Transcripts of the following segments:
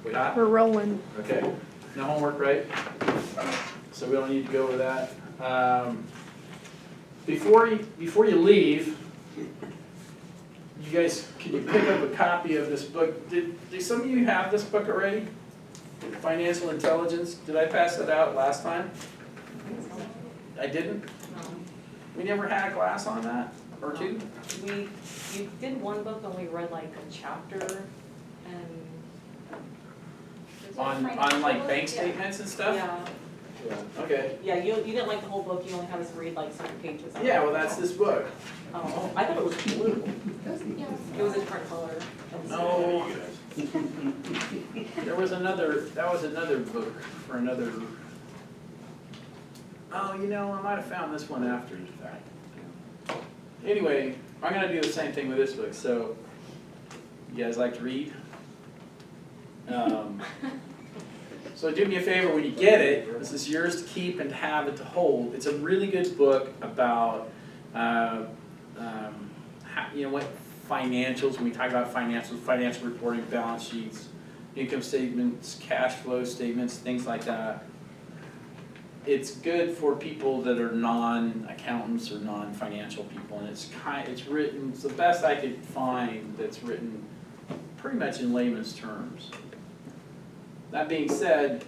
We hot? We're rolling. Okay. No homework, right? So we don't need to go over that. Before you leave, you guys, can you pick up a copy of this book? Do some of you have this book already? Financial Intelligence. Did I pass that out last time? I didn't? We never had a class on that, or two? You did one book and we read like a chapter and. On like bank statements and stuff? Yeah, Okay. yeah, you didn't like the whole book, you only had us read like certain pages. of it. Yeah, well, that's this book. Oh, I thought it was blue. It was a different color. No. That was another book for another. Oh, you know, I might have found this one after the fact. Anyway, I'm gonna do the same thing with this book, so you guys like to read? So do me a favor, when you get it, this is yours to keep and to have it to hold. It's a really good book about, how, you know, what financials, when we talk about financials, financial reporting, balance sheets, income statements, cash flow statements, things like that. It's good for people that are non-accountants or non-financial people, and it's written, it's the best I could find that's written pretty much in layman's terms. That being said,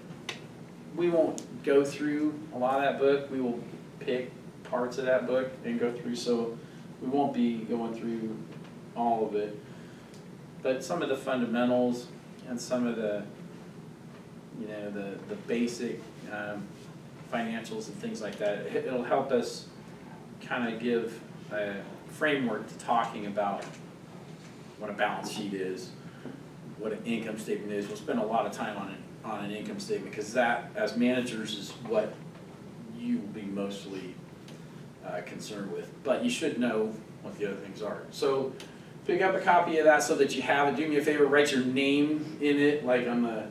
we won't go through a lot of that book. We will pick parts of that book and go through, so we won't be going through all of it. But some of the fundamentals and some of the, you know, the basic financials and things like that, it'll help us kind of give a framework to talking about what a balance sheet is, what an income statement is. We'll spend a lot of time on an income statement because that, as managers, is what you will be mostly concerned with. But you should know what the other things are. So pick up a copy of that so that you have it. Do me a favor, write your name in it, like on the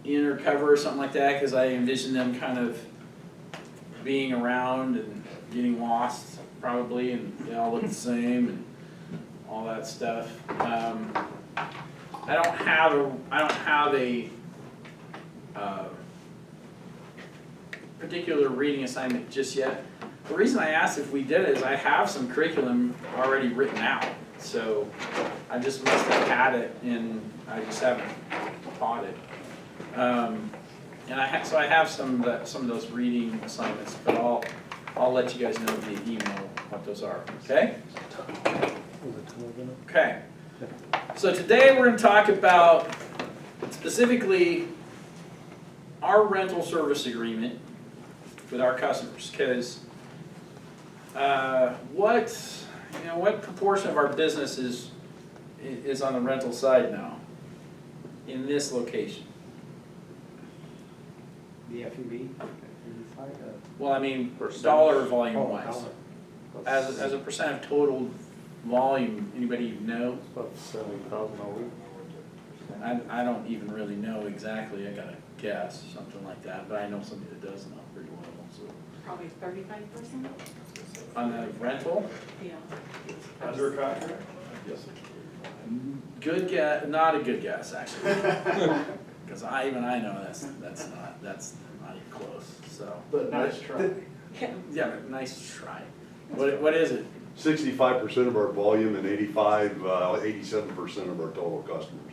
inner cover or something like that, because I envision them kind of being around and getting lost probably, and they all look the same and all that stuff. I don't have a particular reading assignment just yet. The reason I asked if we did it is I have some curriculum already written out, so I just must have had it and I just haven't taught it. And I have some of those reading assignments, but I'll let you guys know via email what those are. Okay? Okay. So today we're going to talk about specifically our rental service agreement with our customers, because what proportion of our business is on the rental side now in this location? The F&B side? Well, I mean, Percent. dollar volume wise, dollar. as a percent of total volume, anybody know? It's about 70,000 a week. I don't even really know exactly. I gotta guess something like that, but I know somebody that does know pretty well. So Probably 35%? on the rental, Yeah. Under contract? yes. Good guess, not a good guess actually, because I know that's not even close. So, But nice try. yeah, but nice try. What is it? 65% of our volume and 87% of our total customers.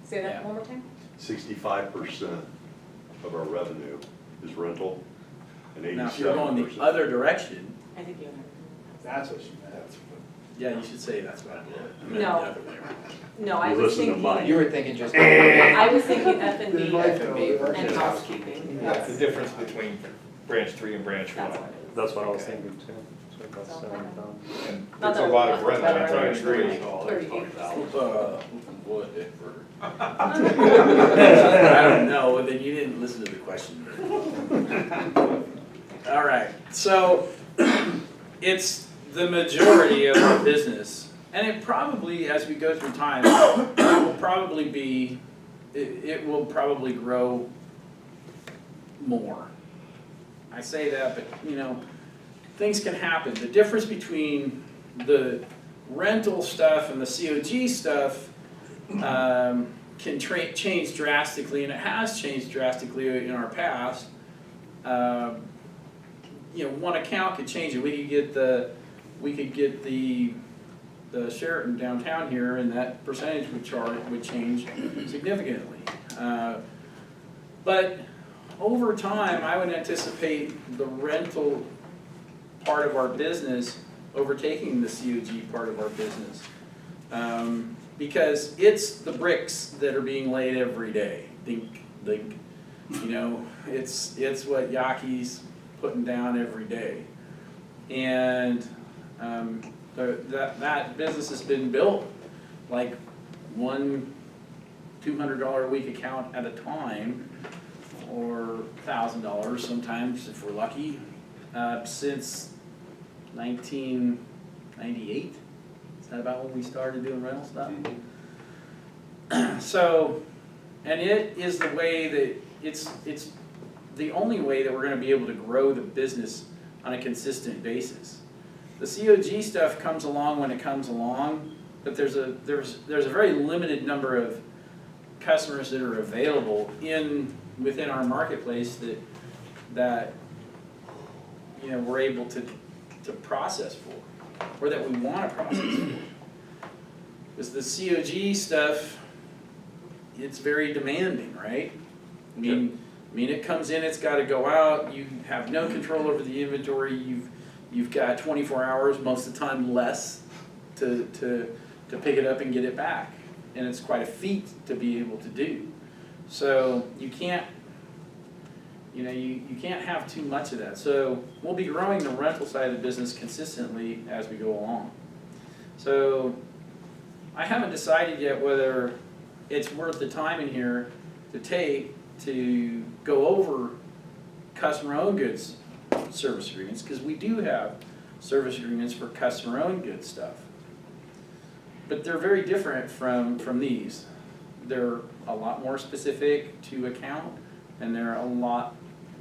Say that Yeah. one more time? 65% of our revenue is rental and 87%. Now, if you're going the other direction, I think you That's what she meant. yeah, you should say that's what I did. I meant No. the other way around. No, I You was listen to thinking, mine. You were thinking just. I was thinking F&B F&B and versus housekeeping. That's The difference between branch 3 and branch 1. That's what it is. That's what I was Okay. thinking too. So about 70,000. And Not there's a that- lot of rent not on that branch I 3. agree. 38%. Whatever. I don't know, then you didn't listen to the question. All right, so it's the majority of our business, and it probably, as we go through time, it will probably be, it will probably grow more. I say that, but you know, things can happen. The difference between the rental stuff and the COG stuff can change drastically, and it has changed drastically in our past. You know, one account could change it. We could get the Sheraton downtown here, and that percentage would change significantly. But over time, I would anticipate the rental part of our business overtaking the COG part of our business. Because it's the bricks that are being laid every day. Think, you know, it's what Yaki's putting down every day. And that business has been built like one $200 a week account at a time, or $1,000 sometimes if we're lucky, since 1998. Is that about when we started doing rental stuff? So, and it is the way that it's the only way that we're going to be able to grow the business on a consistent basis. The COG stuff comes along when it comes along, but there's a very limited number of customers that are available within our marketplace that you know we're able to process for, or that we want to process for. Because the COG stuff, it's very demanding, right? I mean, it comes in, it's got to go out. You have no control over the inventory. You've got 24 hours, most of the time less, to pick it up and get it back, and it's quite a feat to be able to do. So you can't, you can't have too much of that. So we'll be growing the rental side of the business consistently as we go along. So I haven't decided yet whether it's worth the time in here to go over customer-owned goods service agreements, because we do have service agreements for customer-owned goods stuff. But they're very different from these. They're a lot more specific to account, and they're a lot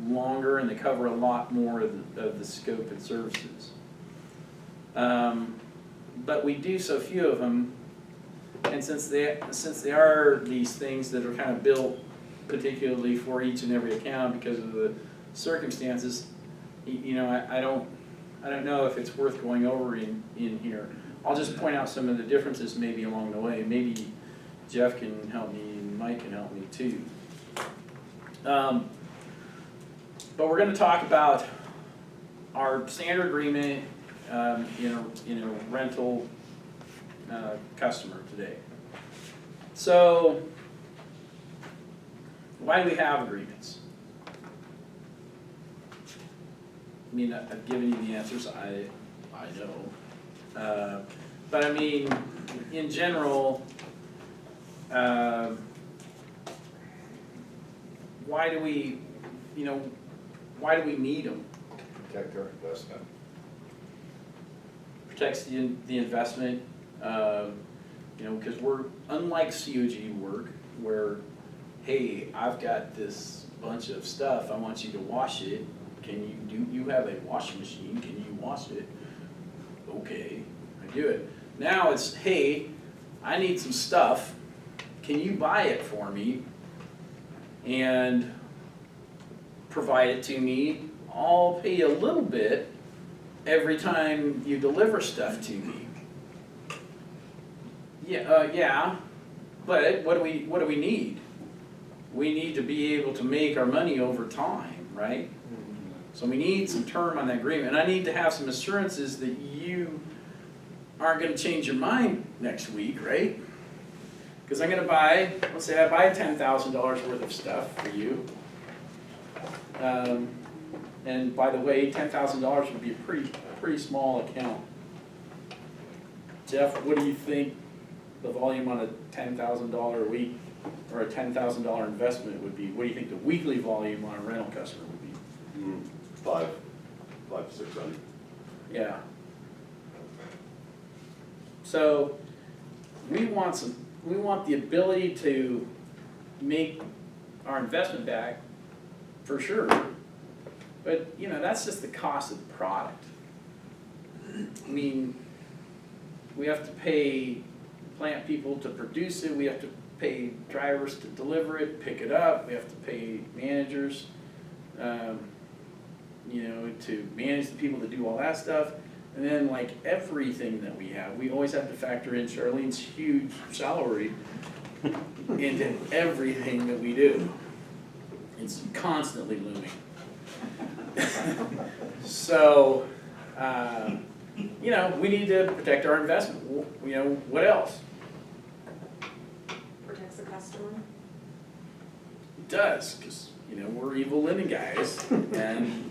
longer, and they cover a lot more of the scope and services. But we do so few of them, and since they are these things that are kind of built particularly for each and every account because of the circumstances, I don't know if it's worth going over in here. I'll just point out some of the differences maybe along the way. Maybe Jeff can help me, and Mike can help me too. But we're going to talk about our standard agreement in a rental customer today. So why do we have agreements? I mean, I've given you the answers, I know. But I mean, in general, why do we need them? Protect our investment. Protects the investment, because we're unlike COG work where, hey, I've got this bunch of stuff, I want you to wash it. You have a washing machine, can you wash it? Okay, I do it. Now it's, hey, I need some stuff, can you buy it for me and provide it to me? I'll pay you a little bit every time you deliver stuff to me. Yeah, but what do we need? We need to be able to make our money over time, right? So we need some term on that agreement, and I need to have some assurances that you aren't going to change your mind next week, right? Because I'm going to buy, let's say I buy $10,000 worth of stuff for you. And by the way, $10,000 would be a pretty small account. Jeff, what do you think the volume on a $10,000 a week or a $10,000 investment would be? What do you think the weekly volume on a rental customer would be? 500 to 600. Yeah. So we want the ability to make our investment back for sure. But that's just the cost of the product. I mean, we have to pay plant people to produce it, we have to pay drivers to deliver it, pick it up, we have to pay managers, you know, to manage the people that do all that stuff. And then like everything that we have, we always have to factor in Charlene's huge salary into everything that we do. It's constantly looming. So, you know, we need to protect our investment. You know, what else? Protects the customer. It does, because, you know, we're evil living guys, and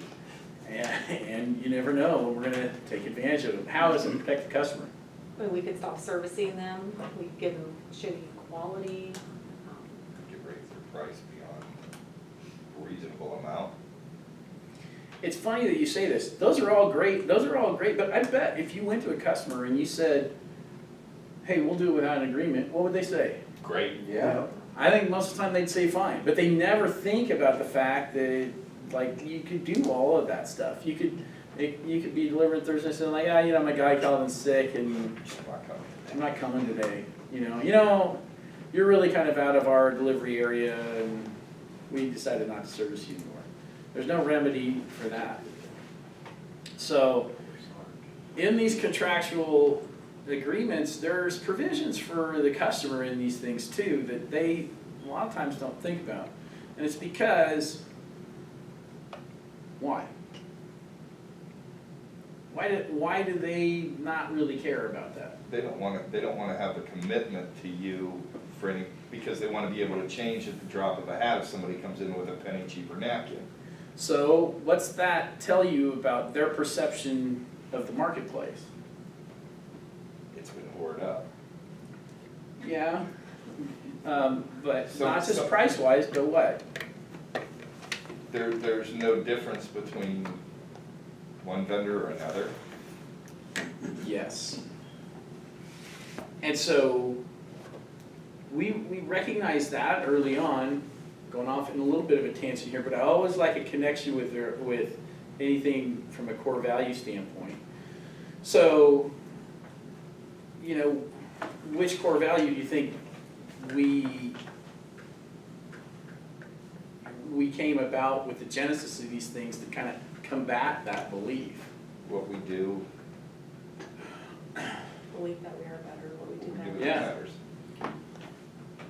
you never know when we're gonna take advantage of them. How does it protect the customer? I mean, we could stop servicing them, we could give them shitty quality. Could raise their price beyond a reasonable amount. It's funny that you say this. Those are all great, but I bet if you went to a customer and you said, hey, we'll do it without an agreement, what would they say? Great. Yeah. I think most of the time they'd say fine, but they never think about the fact that, like, you could do all of that stuff. You could be delivered Thursday, so like, you know, my guy called in sick and I'm not coming today, you know, you're really kind of out of our delivery area and we decided not to service you anymore. There's no remedy for that. So, in these contractual agreements, there's provisions for the customer in these things too that they a lot of times don't think about. And it's because, why? Why do they not really care about that? They don't wanna have the commitment to you for any, because they wanna be able to change at the drop of a hat if somebody comes in with a penny cheaper napkin. So what's that tell you about their perception of the marketplace? It's been hoarded up. Yeah, but So- not just so- price-wise, but what? There's no difference between one vendor or another. Yes. And so, we recognize that early on, going off in a little bit of a tangent here, but I always like a connection with anything from a core value standpoint. So, you know, which core value do you think we came about with the genesis of these things to kind of combat that belief? What we do, Believe that we are better, what we do what we do better. Yeah. matters.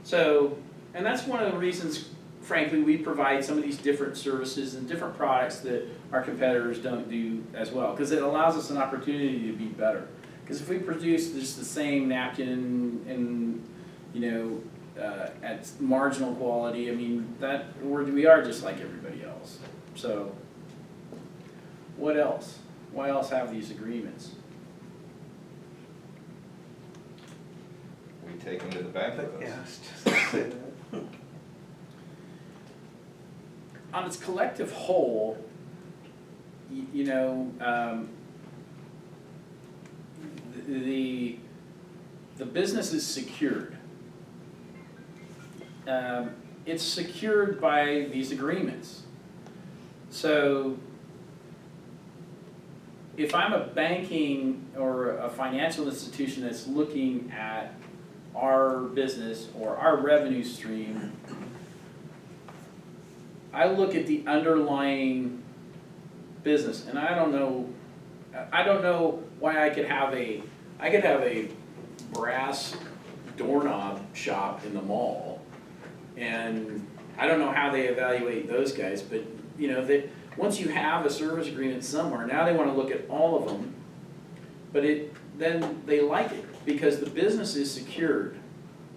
So, and that's one of the reasons, frankly, we provide some of these different services and different products that our competitors don't do as well, because it allows us an opportunity to be better. Because if we produce just the same napkin and you know, at marginal quality, I mean, we are just like everybody else. So, what else? Why else have these agreements? We take them to the bank with us. Yeah, it's just to say that. On its collective whole, you know, the business is secured. It's secured by these agreements. So, if I'm a banking or a financial institution that's looking at our business or our revenue stream, I look at the underlying business, and I don't know why I could have a brass doorknob shop in the mall, and I don't know how they evaluate those guys, but you know, once you have a service agreement somewhere, now they want to look at all of them, but then they like it because the business is secured.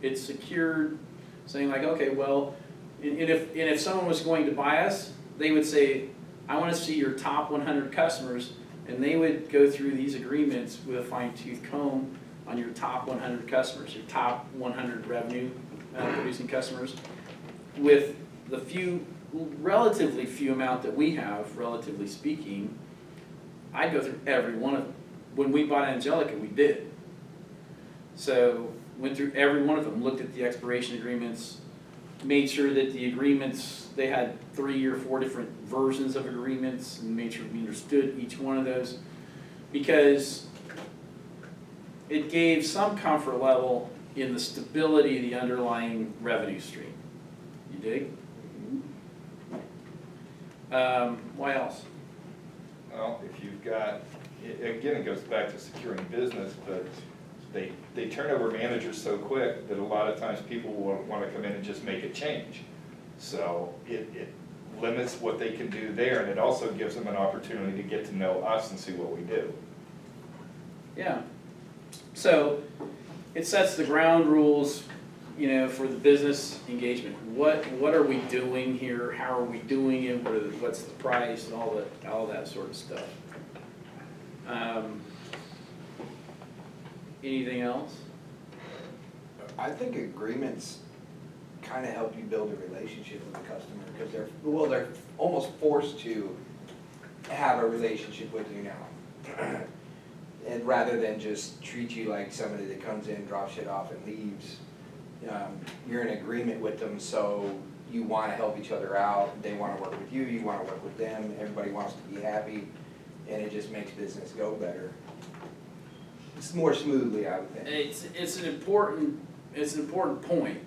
It's secured, saying like, okay, well, and if someone was going to buy us, they would say, I want to see your top 100 customers, and they would go through these agreements with a fine-tooth comb on your top 100 customers, your top 100 revenue producing customers, with the relatively few amount that we have, relatively speaking. I'd go through every one of them. When we bought Angelica, we did. So went through every one of them, looked at the expiration agreements, made sure that the agreements, they had 3 or 4 different versions of agreements, and made sure we understood each one of those, because it gave some comfort level in the stability of the underlying revenue stream. You dig? What else? Well, if you've got, again, it goes back to securing business, but they turn over managers so quick that a lot of times people will wanna come in and just make a change. So it limits what they can do there, and it also gives them an opportunity to get to know us and see what we do. Yeah. So it sets the ground rules, you know, for the business engagement. What are we doing here? How are we doing it? What's the price and all that sort of stuff. Anything else? I think agreements kind of help you build a relationship with the customer, because they're almost forced to have a relationship with you now. And rather than just treat you like somebody that comes in, drops shit off and leaves, you're in agreement with them, so you want to help each other out, they want to work with you, you want to work with them, everybody wants to be happy, and it just makes business go better. It's more smoothly, I would think. It's an important point.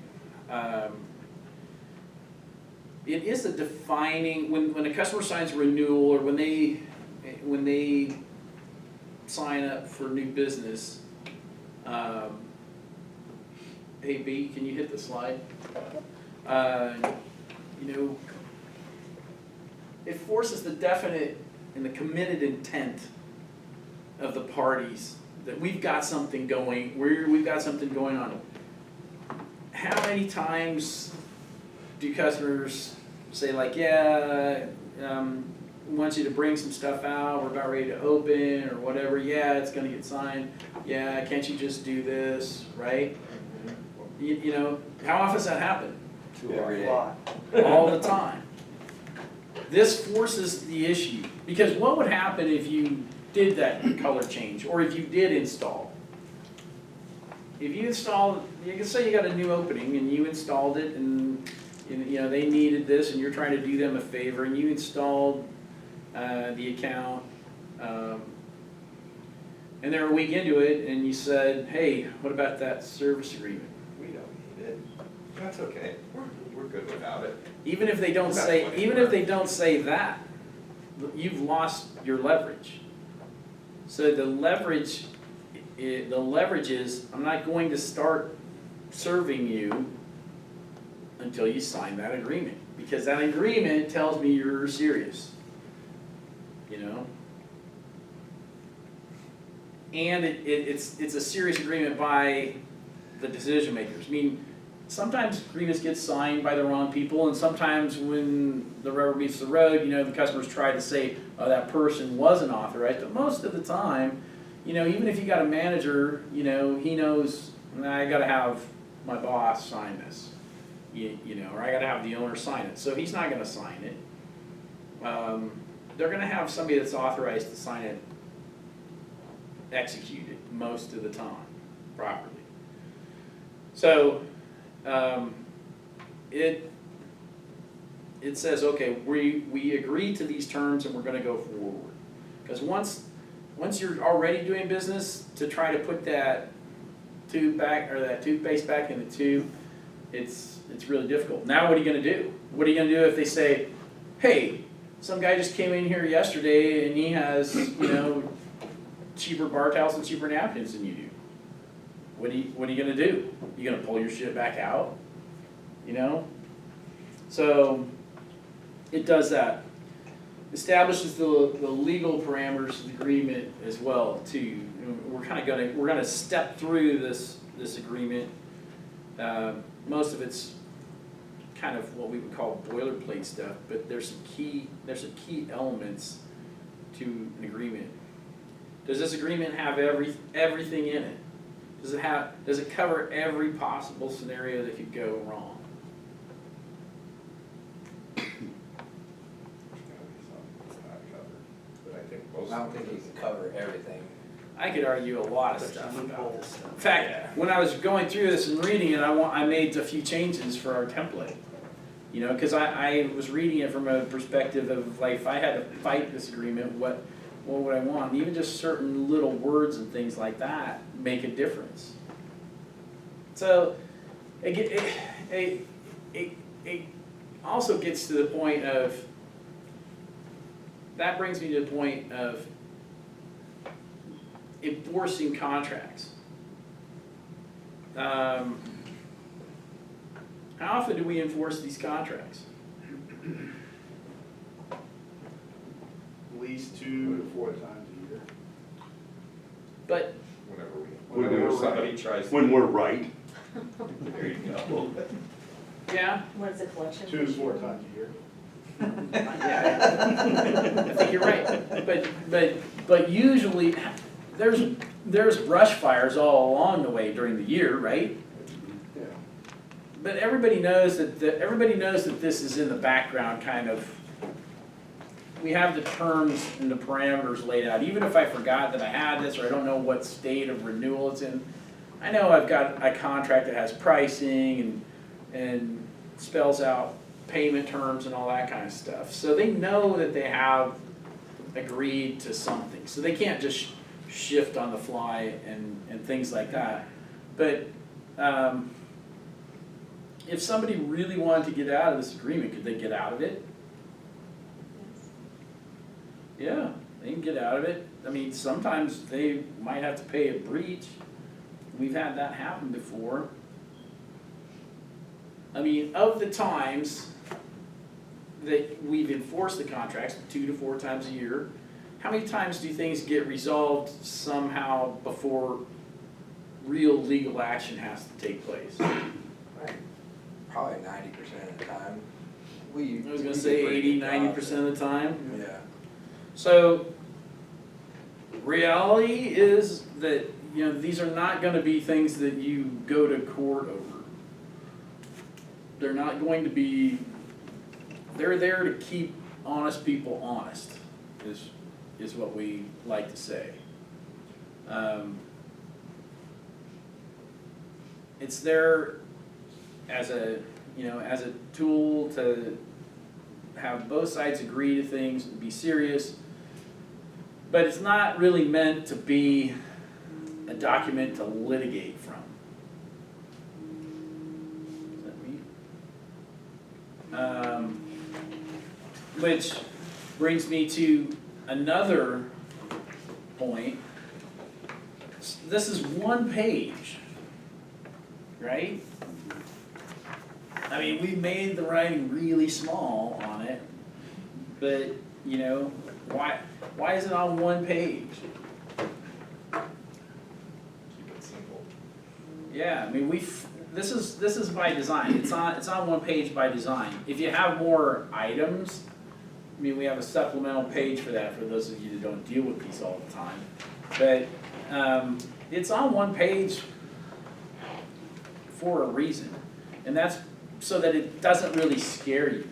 It is a defining, when a customer signs a renewal, or when they sign up for new business, hey B, can you hit the slide? You know, it forces the definite and the committed intent of the parties that we've got something going, we've got something going on. How many times do customers say like, yeah, we want you to bring some stuff out, we're about ready to open, or whatever, yeah, it's gonna get signed, yeah, can't you just do this, right? You know, how often does that happen? Every day. All the time. This forces the issue, because what would happen if you did that color change, or if you did install? If you installed, you can say you got a new opening and you installed it, and you know they needed this, and you're trying to do them a favor, and you installed the account, and they're a week into it, and you said, hey, what about that service agreement? We don't need it. That's okay, we're good without it. Even if they don't say that, you've lost your leverage. So the leverage is, I'm not going to start serving you until you sign that agreement, because that agreement tells me you're serious, you know? And it's a serious agreement by the decision makers. I mean, sometimes agreements get signed by the wrong people, and sometimes when the rubber meets the road, you know, the customers try to say, oh, that person wasn't authorized, but most of the time, you know, even if you got a manager, you know, he knows, I gotta have my boss sign this, you know, or I gotta have the owner sign it, so he's not gonna sign it. They're gonna have somebody that's authorized to sign it, executed most of the time, properly. So, it says, okay, we agree to these terms and we're gonna go forward. Because once you're already doing business, to try to put that tube back, or that toothpaste back in the tube, it's really difficult. Now what are you gonna do? What are you gonna do if they say, hey, some guy just came in here yesterday and he has, you know, cheaper bar towels and cheaper napkins than you do? What are you gonna do? You gonna pull your shit back out? You know? So it does that. Establishes the legal parameters of the agreement as well too. We're gonna step through this agreement. Most of it's kind of what we would call boilerplate stuff, but there's some key elements to an agreement. Does this agreement have everything in it? Does it cover every possible scenario that could go wrong? But I think most I don't of think it you is. can cover everything. I could argue a lot of stuff about this stuff. In fact, when I was going through this and reading it, I made a few changes for our template. You know, because I was reading it from a perspective of, like, if I had to fight this agreement, what would I want? And even just certain little words and things like that make a difference. So, it also gets to the point of, that brings me to the point of enforcing contracts. How often do we enforce these contracts? At least 2 to 4 times a year. But, Whenever somebody tries. When we're right, There you go. yeah, What is it, collection? 2 to 4 times a year. yeah, I think you're right. But usually, there's brush fires all along the way during the year, right? Yeah. But everybody knows that this is in the background, kind of. We have the terms and the parameters laid out. Even if I forgot that I had this, or I don't know what state of renewal it's in, I know I've got a contract that has pricing and spells out payment terms and all that kind of stuff. So they know that they have agreed to something. So they can't just shift on the fly and things like that. But if somebody really wanted to get out of this agreement, could they get out of it? Yeah, they can get out of it. I mean, sometimes they might have to pay a breach. We've had that happen before. I mean, of the times that we've enforced the contracts 2 to 4 times a year, how many times do things get resolved somehow before real legal action has to take place? Probably 90% of the time. I was gonna say 80-90% of the time. Yeah. So, reality is that, you know, these are not gonna be things that you go to court over. They're not going to be, they're there to keep honest people honest, is what we like to say. It's there as a tool to have both sides agree to things and be serious, but it's not really meant to be a document to litigate from. Is that me? Which brings me to another point. This is one page, right? I mean, we made the writing really small on it, but, you know, why is it on one page? Keep it simple. Yeah, I mean, this is by design. It's on one page by design. If you have more items, I mean, we have a supplemental page for that for those of you that don't deal with these all the time. But it's on one page for a reason, and that's so that it doesn't really scare you.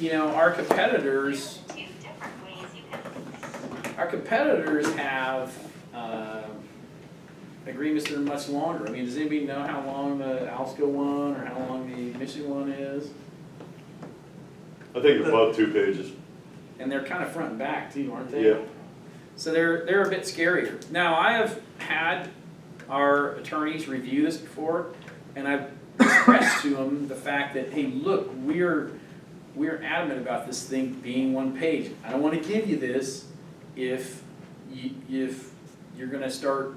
You know, our competitors have agreements that are much longer. I mean, does anybody know how long the Alsco one or how long the Michigan one is? I think it's about 2 pages. And they're kind of front and back too, aren't they? Yeah. So they're a bit scarier. Now, I have had our attorneys review this before, and I've expressed to them the fact that, hey, look, we're adamant about this thing being one page. I don't want to give you this if you're going to start.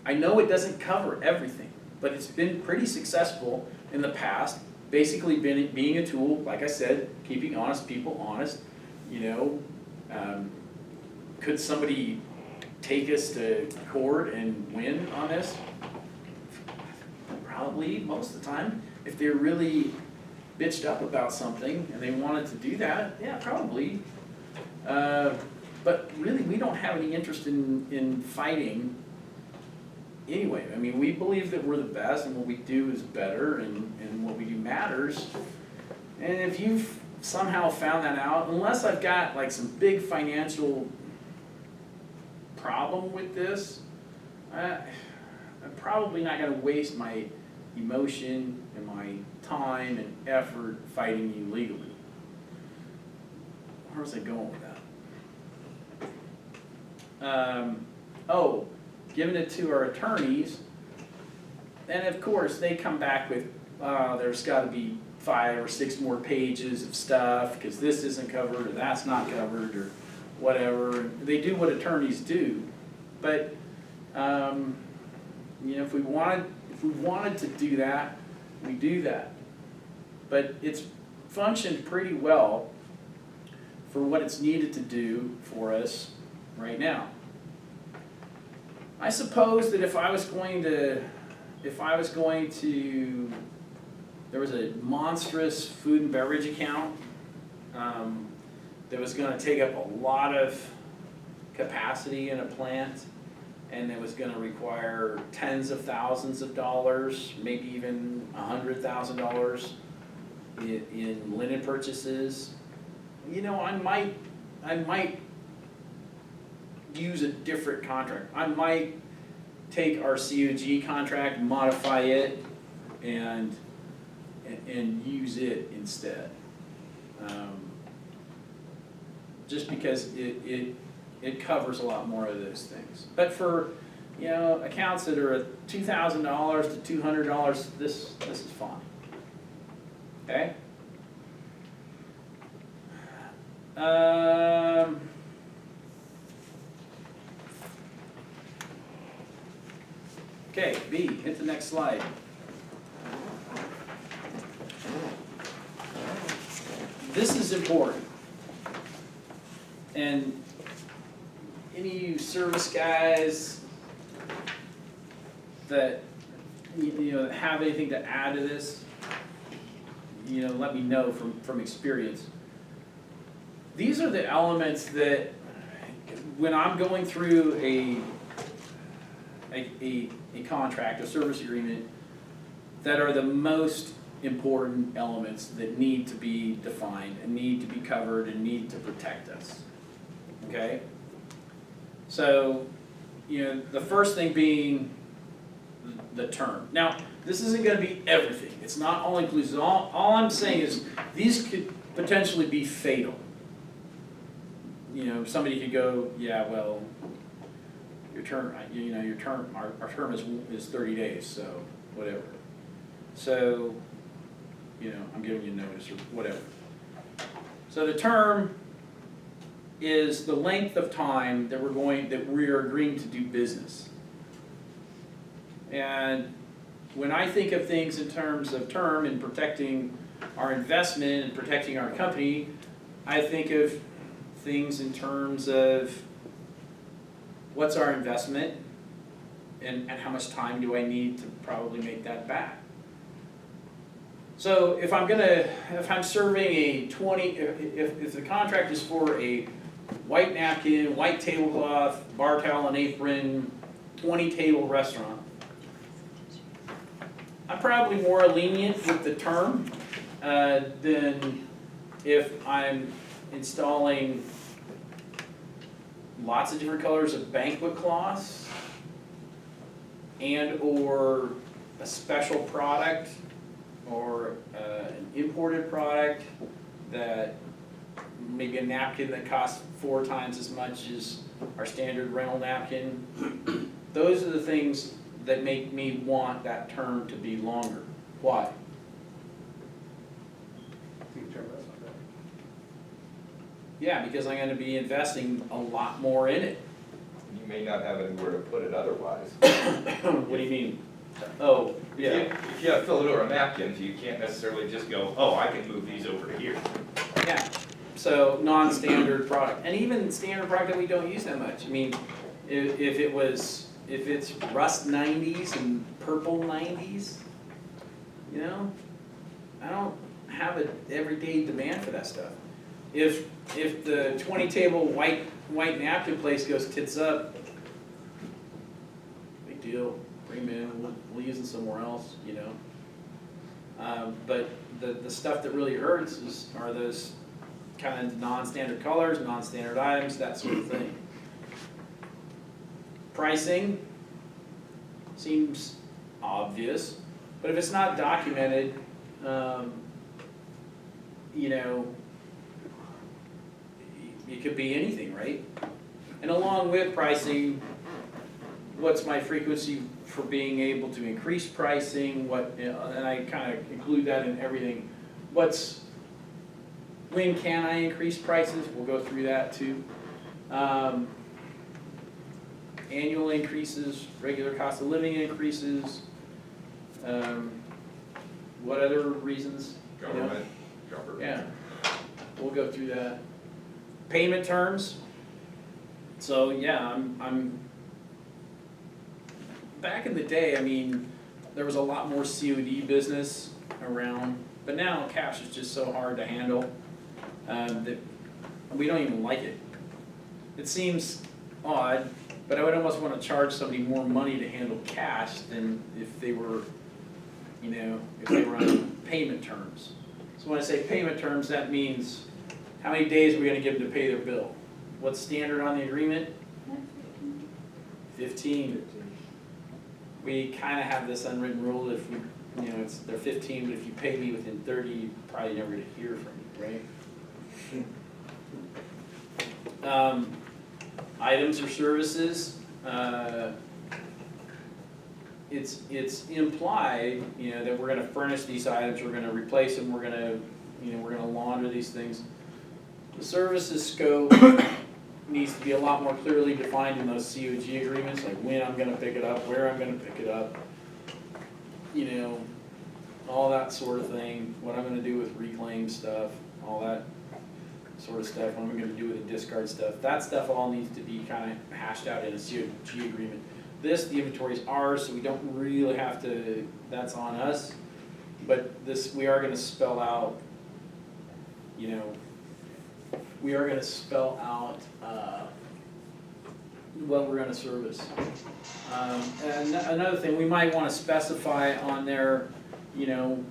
I know it doesn't cover everything, but it's been pretty successful in the past. Basically, being a tool, like I said, keeping honest people honest. You know, could somebody take us to court and win on this? Probably, most of the time. If they're really bitched up about something and they wanted to do that, yeah, probably. But really, we don't have any interest in fighting anyway. I mean, we believe that we're the best and what we do is better and what we do matters. And if you've somehow found that out, unless I've got like some big financial problem with this, I'm probably not going to waste my emotion and my time and effort fighting you legally. Where was I going with that? Giving it to our attorneys, and of course, they come back with, there's gotta be 5 or 6 more pages of stuff, because this isn't covered, or that's not covered, or whatever. They do what attorneys do, but, you know, if we wanted to do that, we do that. But it's functioned pretty well for what it's needed to do for us right now. I suppose that if I was going to, there was a monstrous food and beverage account that was gonna take up a lot of capacity in a plant, and it was gonna require tens of thousands of dollars, maybe even $100,000 in linen purchases. You know, I might use a different contract. I might take our COG contract, modify it, and use it instead. Just because it covers a lot more of those things. But for, you know, accounts that are at $2,000 to $200, this is fine. Okay? Okay, B, hit the next slide. This is important. And any of you service guys that, you know, have anything to add to this, you know, let me know from experience. These are the elements that, when I'm going through a contract, a service agreement, that are the most important elements that need to be defined and need to be covered and need to protect us. Okay? So, you know, the first thing being the term. Now, this isn't gonna be everything. It's not all inclusive. All I'm saying is these could potentially be fatal. You know, somebody could go, yeah, well, your term, you know, our term is 30 days, so whatever. So, you know, I'm giving you notice or whatever. So the term is the length of time that we are agreeing to do business. And when I think of things in terms of term and protecting our investment and protecting our company, I think of things in terms of what's our investment and how much time do I need to probably make that back. So if I'm serving a 20, if the contract is for a white napkin, white tablecloth, bar towel and apron, 20 table restaurant, I'm probably more lenient with the term than if I'm installing lots of different colors of banquet cloths and or a special product or an imported product that maybe a napkin that costs 4 times as much as our standard rental napkin. Those are the things that make me want that term to be longer. Why? Yeah, because I'm gonna be investing a lot more in it. You may not have anywhere to put it otherwise. What do you mean? Oh, yeah. If you have Philidor napkins, you can't necessarily just go, oh, I can move these over to here. Yeah, so non-standard product, and even standard product that we don't use that much. I mean, if it's rust 90s and purple 90s, you know, I don't have an everyday demand for that stuff. If the 20 table white napkin place goes tits up, big deal, bring them in, we'll use them somewhere else, you know. But the stuff that really hurts are those kind of non-standard colors, non-standard items, that sort of thing. Pricing seems obvious, but if it's not documented, you know, it could be anything, right? And along with pricing, what's my frequency for being able to increase pricing, what, you know, and I kind of include that in everything. When can I increase prices? We'll go through that too. Annual increases, regular cost of living increases. What other reasons? You know? Government. Yeah, we'll go through that. Payment terms. So yeah, I'm, back in the day, I mean, there was a lot more COD business around, but now cash is just so hard to handle, that we don't even like it. It seems odd, but I would almost wanna charge somebody more money to handle cash than if they were, you know, if they were on payment terms. So when I say payment terms, that means how many days are we gonna give them to pay their bill? What's standard on the agreement? 15. We kinda have this unwritten rule, if we, you know, they're 15, but if you pay me within 30, you're probably never gonna hear from me, right? Items or services, it's implied, you know, that we're gonna furnish these items, we're gonna replace them, we're gonna, you know, we're gonna launder these things. The services scope needs to be a lot more clearly defined in those COG agreements, like when I'm gonna pick it up, where I'm gonna pick it up, you know, all that sort of thing, what I'm gonna do with reclaim stuff, all that sort of stuff, what I'm gonna do with the discard stuff. That stuff all needs to be kind of hashed out in a COG agreement. This, the inventory is ours, so we don't really have to, that's on us, but this, we are gonna spell out, you know, we are gonna spell out, what we're gonna service. And another thing, we might wanna specify on there, you know,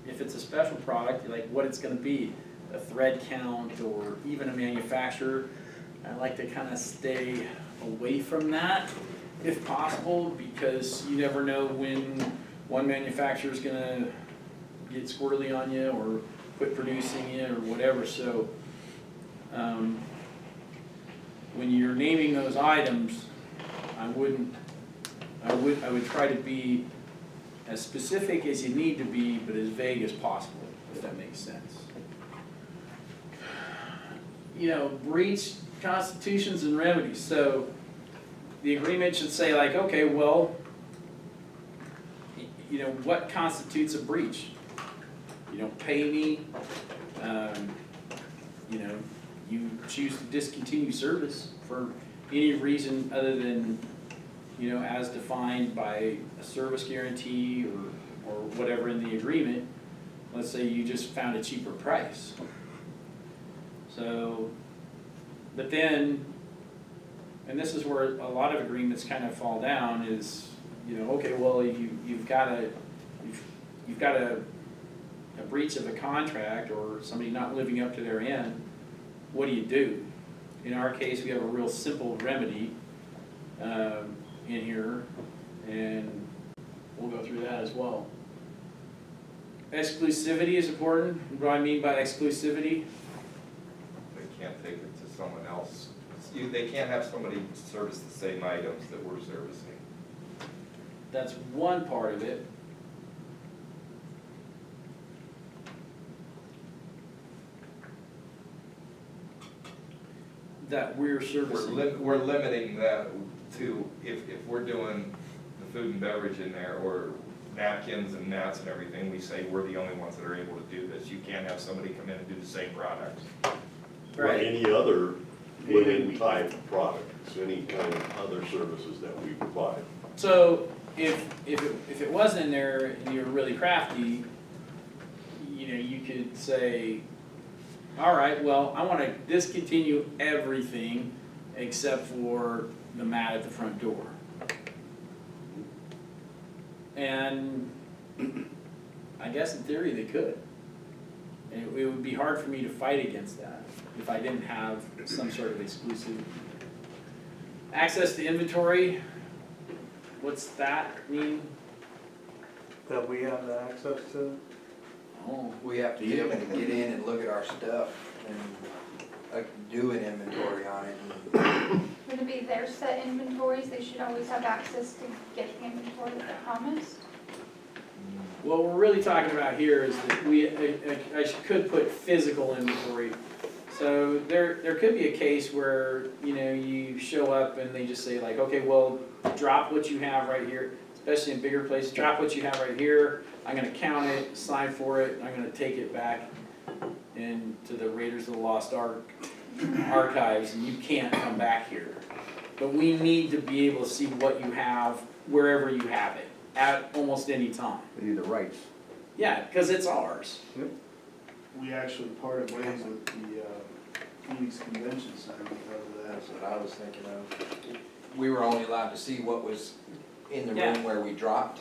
if it's a special product, like what it's gonna be, a thread count, or even a manufacturer. I like to kinda stay away from that, if possible, because you never know when one manufacturer's gonna get squirrely on you, or quit producing it, or whatever, so, when you're naming those items, I would try to be as specific as you need to be, but as vague as possible, if that makes sense. You know, breach constitutions and remedies, so the agreement should say like, okay, well, you know, what constitutes a breach? You don't pay me, you know, you choose to discontinue service for any reason other than, you know, as defined by a service guarantee or whatever in the agreement. Let's say you just found a cheaper price. So, but then, and this is where a lot of agreements kind of fall down is, you know, okay, well, you've got a breach of a contract or somebody not living up to their end. What do you do? In our case, we have a real simple remedy in here, and we'll go through that as well. Exclusivity is important. What do I mean by exclusivity? They can't take it to someone else. They can't have somebody service the same items that we're servicing. That's one part of it. That we're servicing. We're limiting that to, if we're doing the food and beverage in there, or napkins and mats and everything, we say we're the only ones that are able to do this. You can't have somebody come in and do the same product. Or any other linen type of products, any kind of other services that we provide. So if it wasn't in there and you were really crafty, you know, you could say, all right, well, I want to discontinue everything except for the mat at the front door. And I guess in theory they could. And it would be hard for me to fight against that if I didn't have some sort of exclusivity. Access to inventory, what's that mean? That we have the access to? Oh, We have to be able to get in and look at our stuff and like do an inventory on it. And gonna be their set inventories, they should always have access to get the inventory that they promised? What we're really talking about here is that could put physical inventory. So there could be a case where, you know, you show up and they just say like, okay, well, drop what you have right here, especially in bigger places, drop what you have right here, I'm gonna count it, sign for it, and I'm gonna take it back into the Raiders of the Lost Ark archives, and you can't come back here. But we need to be able to see what you have wherever you have it, at almost any time. They do the rights. Yeah, because it's ours. We actually parted ways with the Phoenix Convention Center because of that. That's what I was thinking of. We were only allowed to see what was in the Yeah. room where we dropped,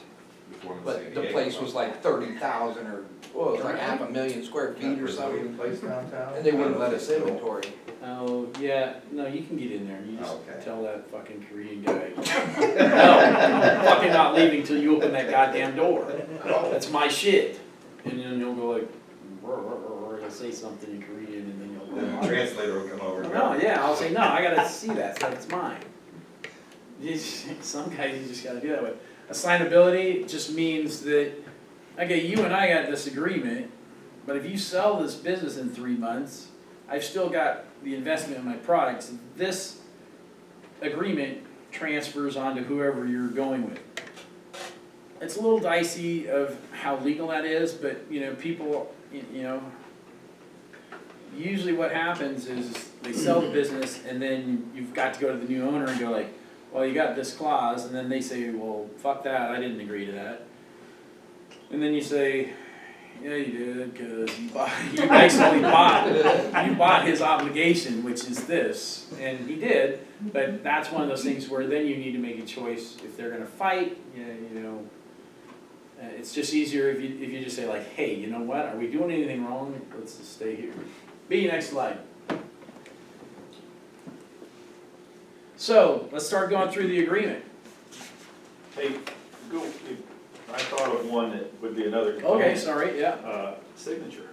Before but the CDA place came was up. like 30,000 or, well, it was like 500,000 square feet or something. Place downtown? And they wouldn't let us inventory. Oh, yeah, no, you can get in there, you just Okay. tell that fucking Korean guy. No, I'm fucking not leaving till you open that goddamn door. That's my shit. And then you'll go like, or you'll say something in Korean and then you'll Then go. the translator will come over. No, yeah, I'll say, no, I gotta see that, that's mine. Some guys you just gotta do that with. Assignability just means that, okay, you and I got this agreement, but if you sell this business in 3 months, I've still got the investment in my products. This agreement transfers on to whoever you're going with. It's a little dicey of how legal that is, but, you know, people, you know, usually what happens is they sell the business and then you've got to go to the new owner and go like, well, you got this clause, and then they say, well, fuck that, I didn't agree to that. And then you say, yeah, you did, because you basically bought his obligation, which is this, and he did, but that's one of those things where then you need to make a choice if they're gonna fight, you know. It's just easier if you just say like, hey, you know what, are we doing anything wrong? Let's just stay here. B, next slide. So, let's start going through the agreement. Hey, go, I thought of one that would be another Okay, component. sorry, yeah. Signature.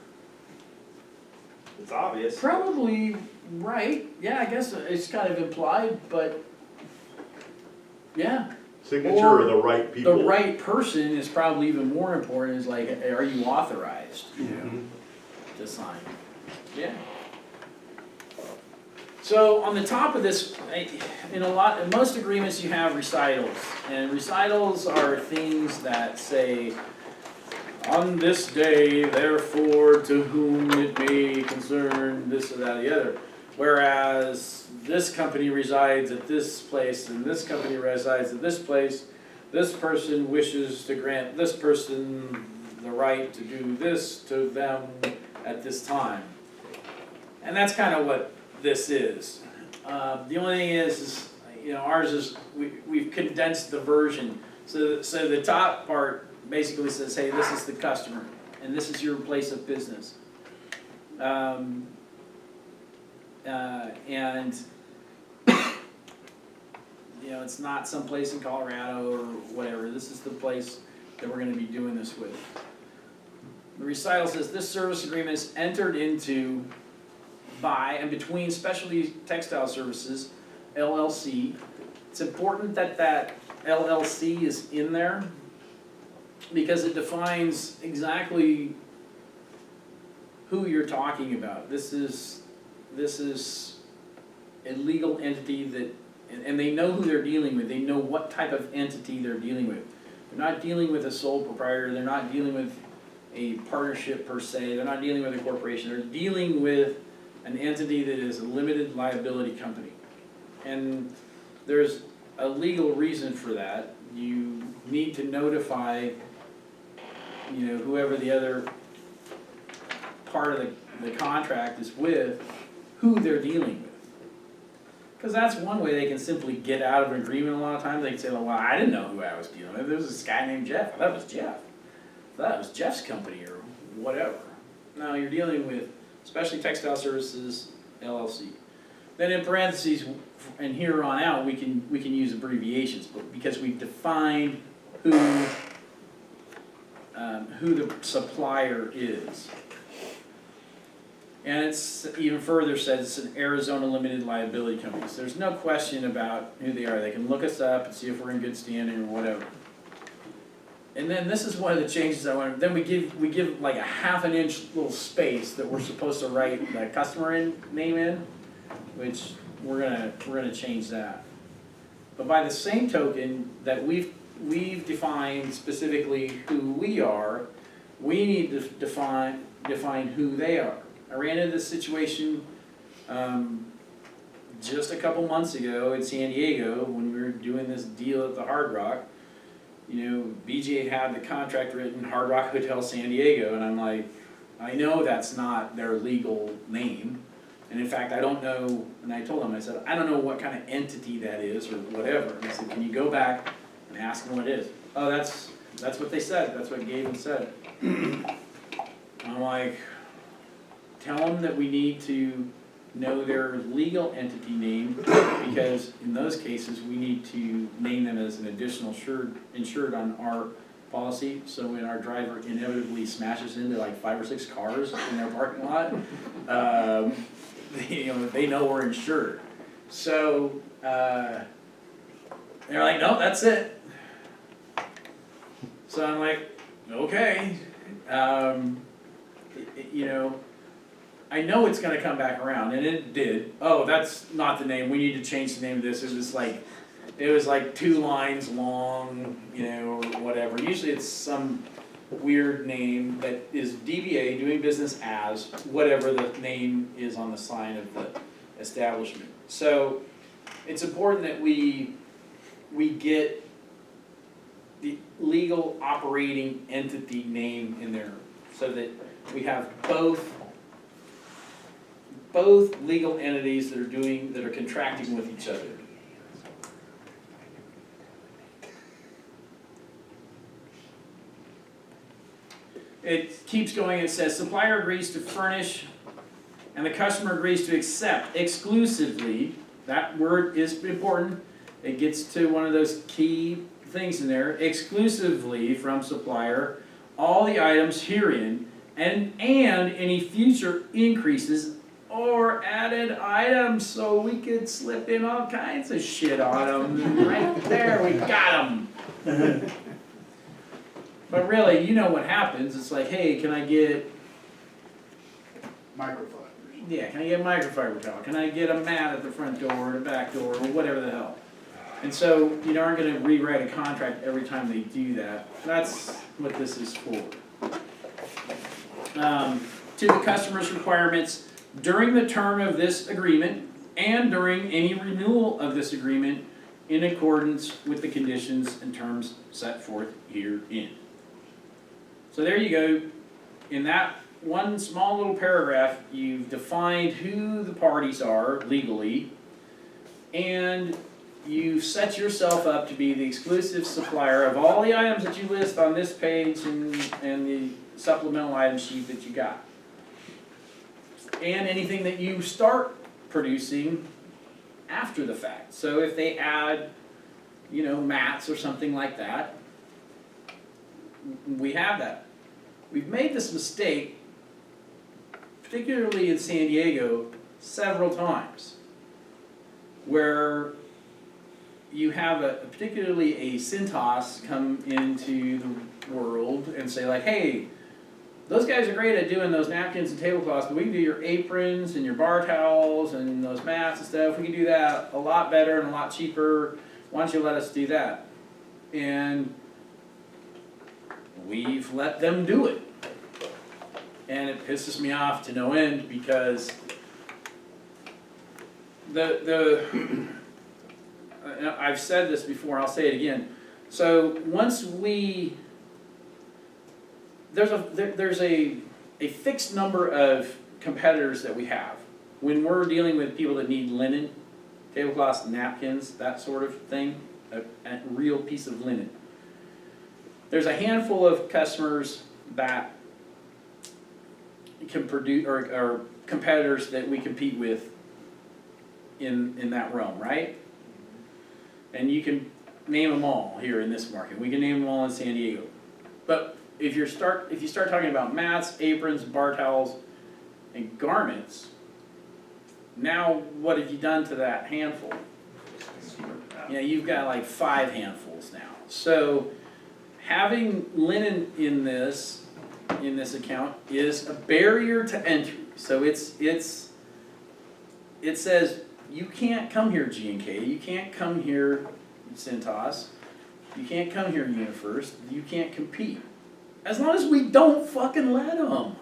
It's obvious. Probably right, yeah, I guess it's kind of implied, but, yeah. Signature or the right The people? right person is probably even more important, is like, are you authorized, you know, to sign? Yeah. So on the top of this, in most agreements you have recitals, and recitals are things that say, on this day, therefore, to whom it may concern, this or that or the other. Whereas this company resides at this place, and this company resides at this place, this person wishes to grant this person the right to do this to them at this time. And that's kind of what this is. The only thing is, you know, ours is, we've condensed the version. So the top part basically says, hey, this is the customer, and this is your place of business. And you know, it's not someplace in Colorado or whatever. This is the place that we're gonna be doing this with. The recital says, this service agreement is entered into by and between Specialty Textile Services, LLC. It's important that that LLC is in there because it defines exactly who you're talking about. This is a legal entity that, and they know who they're dealing with. They know what type of entity they're dealing with. They're not dealing with a sole proprietor. They're not dealing with a partnership per se. They're not dealing with a corporation. They're dealing with an entity that is a limited liability company. And there's a legal reason for that. You need to notify, you know, whoever the other part of the contract is with, who they're dealing with. Because that's one way they can simply get out of an agreement a lot of times. They can say, well, I didn't know who I was dealing with. There was this guy named Jeff. I thought it was Jeff. I thought it was Jeff's company or whatever. No, you're dealing with Specialty Textile Services, LLC. Then in parentheses, and here on out, we can use abbreviations, but because we've defined who the supplier is. And it's even further said it's an Arizona limited liability company, so there's no question about who they are. They can look us up and see if we're in good standing or whatever. And then this is one of the changes I want, then we give like a ½ an inch little space that we're supposed to write the customer name in, which we're gonna change that. But by the same token that we've defined specifically who we are, we need to define who they are. I ran into this situation just a couple months ago in San Diego when we were doing this deal at the Hard Rock. You know, BJ had the contract written, Hard Rock Hotel San Diego, and I'm like, I know that's not their legal name. And in fact, I don't know, and I told him, I said, I don't know what kind of entity that is or whatever. And I said, can you go back and ask them what it is? Oh, that's what they said, that's what Gavin said. I'm like, tell them that we need to know their legal entity name, because in those cases, we need to name them as an additional insured on our policy, so when our driver inevitably smashes into like 5 or 6 cars in their parking lot, they know we're insured. So, they're like, no, that's it. So I'm like, okay, I know it's gonna come back around, and it did. Oh, that's not the name, we need to change the name of this. It was like 2 lines long, or whatever. Usually it's some weird name that is DBA, doing business as, whatever the name is on the sign of the establishment. So it's important that we get the legal operating entity name in there, so that we have both legal entities that are contracting with each other. It keeps going, it says supplier agrees to furnish and the customer agrees to accept exclusively, that word is important, it gets to one of those key things in there, exclusively from supplier, all the items herein, and any future increases or added items, so we could slip in all kinds of shit on them. Right there, we got them. But really, you know what happens, it's like, hey, can I get, Microfibers. yeah, can I get microfiber towel? Can I get a mat at the front door or the back door or whatever the hell? And so you aren't gonna rewrite a contract every time they do that. That's what this is for. To the customer's requirements during the term of this agreement and during any renewal of this agreement in accordance with the conditions and terms set forth herein. So there you go. In that one small little paragraph, you've defined who the parties are legally, and you've set yourself up to be the exclusive supplier of all the items that you list on this page and the supplemental item sheet that you got. And anything that you start producing after the fact. So if they add, mats or something like that, we have that. We've made this mistake, particularly in San Diego, several times, where you have particularly a Cintas come into the world and say like, hey, those guys are great at doing those napkins and tablecloths, but we can do your aprons and your bar towels and those mats and stuff. We can do that a lot better and a lot cheaper. Why don't you let us do that? And we've let them do it. And it pisses me off to no end, because I've said this before, I'll say it again. So once there's a fixed number of competitors that we have. When we're dealing with people that need linen, tablecloths, napkins, that sort of thing, a real piece of linen. There's a handful of customers that can produce, or competitors that we compete with in that realm, right? And you can name them all here in this market. We can name them all in San Diego. But if you start talking about mats, aprons, bar towels, and garments, now what have you done to that handful? You know, you've got like 5 handfuls now. So having linen in this account is a barrier to entry. So it says, you can't come here G&K, you can't come here Cintas, you can't come here UniFirst, you can't compete. As long as we don't fucking let them.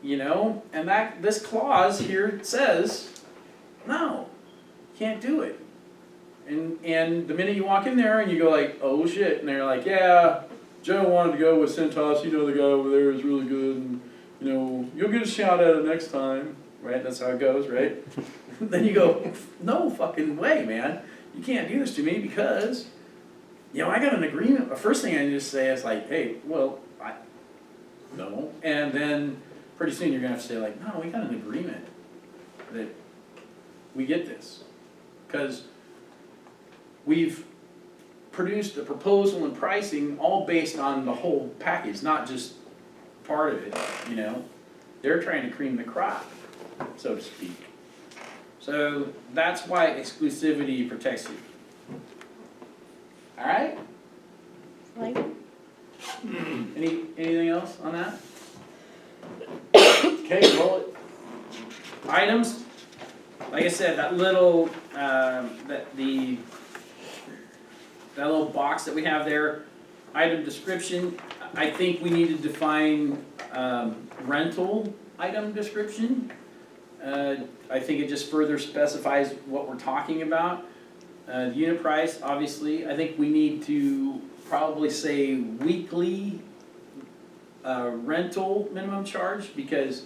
You know, and this clause here says, no, can't do it. And the minute you walk in there and you go like, oh shit, and they're like, yeah, Joe wanted to go with Cintas, you know the guy over there is really good, and you know, you'll get a shot at it next time, right? That's how it goes, right? Then you go, no fucking way, man. You can't do this to me because, you know, I got an agreement. The first thing I just say is like, hey, well, no. And then pretty soon you're gonna have to say like, no, we got an agreement that we get this. Because we've produced a proposal and pricing all based on the whole package, not just part of it, you know? They're trying to cream the crop, so to speak. So that's why exclusivity protects you. All right? Anything else on that? Okay, roll it. Items, like I said, that little that little box that we have there, item description. I think we need to define rental item description. I think it just further specifies what we're talking about. The unit price, obviously, I think we need to probably say weekly rental minimum charge, because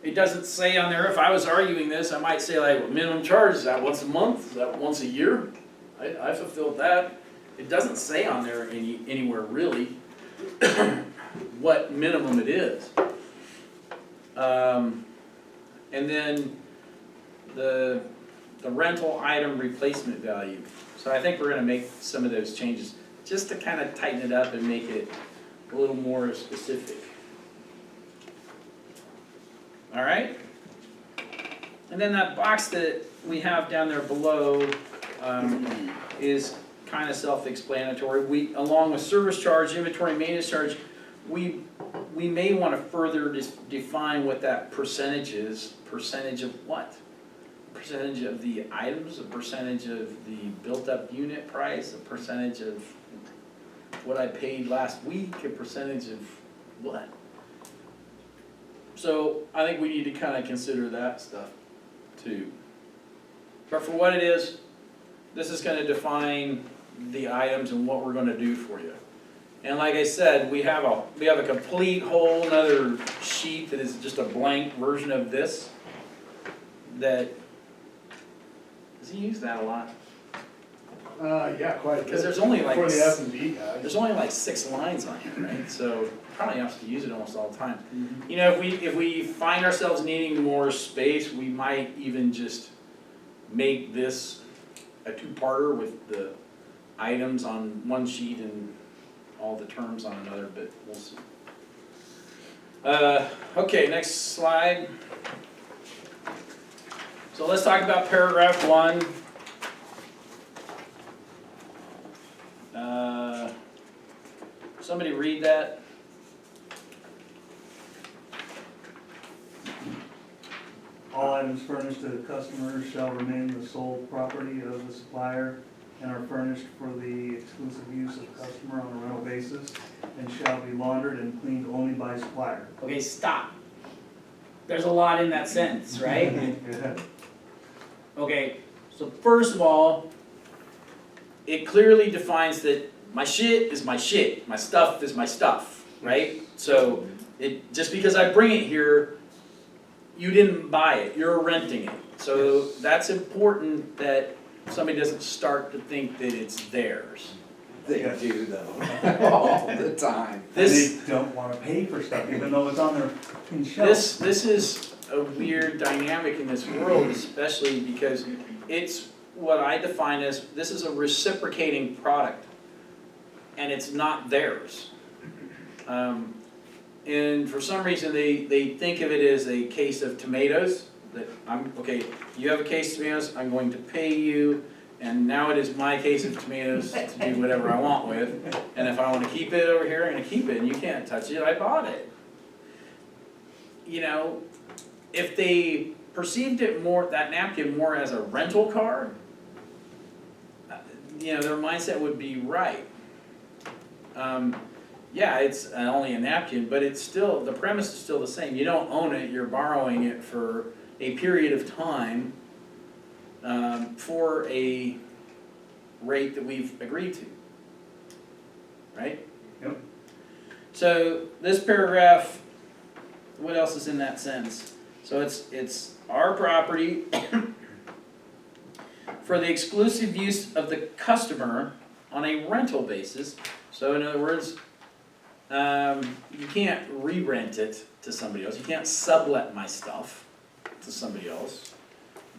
it doesn't say on there. If I was arguing this, I might say like, well, minimum charge, is that once a month? Is that once a year? I fulfilled that. It doesn't say on there anywhere really what minimum it is. And then the rental item replacement value. So I think we're gonna make some of those changes just to kind of tighten it up and make it a little more specific. All right? And then that box that we have down there below is kind of self-explanatory. Along with service charge, inventory maintenance charge, we may want to further define what that percentage is. Percentage of what? Percentage of the items, a percentage of the built-up unit price, a percentage of what I paid last week, a percentage of what? So I think we need to kind of consider that stuff too. But for what it is, this is going to define the items and what we're going to do for you. And like I said, we have a complete whole another sheet that is just a blank version of this. That does he use that a lot? Yeah, quite a bit. Because there's only like For the F&B guys. there's only like 6 lines on here, right? So probably have to use it almost all the time. You know, if we find ourselves needing more space, we might even just make this a 2-parter with the items on one sheet and all the terms on another, but we'll see. Okay, next slide. So let's talk about paragraph 1. Somebody read that. All items furnished to the customer shall remain the sole property of the supplier and are furnished for the exclusive use of the customer on a rental basis and shall be laundered and cleaned only by supplier. Okay, stop. There's a lot in that sentence, right? Okay, so first of all, it clearly defines that my shit is my shit, my stuff is my stuff, right? So just because I bring it here, you didn't buy it, you're renting it. So that's important that somebody doesn't start to think that it's theirs. They do though, all the time. And they don't want to pay for stuff even though it's on their fucking shelf. This is a weird dynamic in this world, especially because it's what I define as, this is a reciprocating product, and it's not theirs. And and for some reason, they think of it as a case of tomatoes, that okay, you have a case of tomatoes, I'm going to pay you, and now it is my case of tomatoes to do whatever I want with, and if I want to keep it over here, I'm gonna keep it, and you can't touch it, I bought it. You know, if they perceived it more, that napkin more as a rental car, you know, their mindset would be right. Yeah, it's only a napkin, but it's still, the premise is still the same. You don't own it, you're borrowing it for a period of time for a rate that we've agreed to. Right? Yep. So this paragraph, what else is in that sentence? So it's our property for the exclusive use of the customer on a rental basis. So in other words, you can't re-rent it to somebody else. You can't sublet my stuff to somebody else.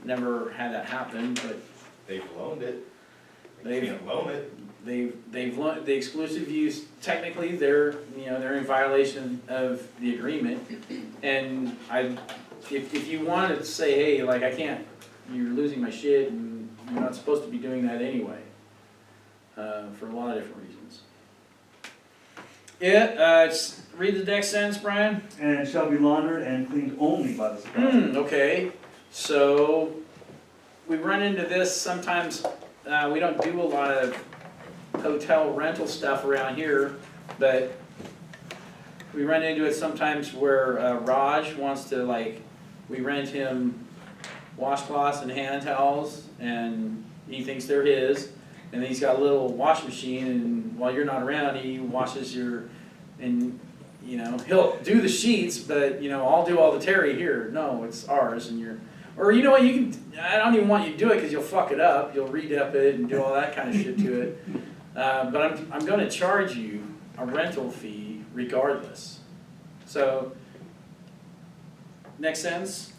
Never had that happen, but They've loaned it. They've- They can't loan it. they've loaned the exclusive use. Technically, they're in violation of the agreement. And if you wanted to say, hey, like I can't, you're losing my shit, and you're not supposed to be doing that anyway, for a lot of different reasons. Yeah, read the next sentence, Brian. And shall be laundered and cleaned only by the supplier. Okay, so we run into this sometimes, we don't do a lot of hotel rental stuff around here, but we run into it sometimes where Raj wants to we rent him washcloths and hand towels, and he thinks they're his, and then he's got a little wash machine, and while you're not around, he washes he'll do the sheets, but I'll do all the terry here. No, it's ours, and or you know what, I don't even want you to do it because you'll fuck it up. You'll re-up it and do all that kind of shit to it. But I'm going to charge you a rental fee regardless. So, next sentence.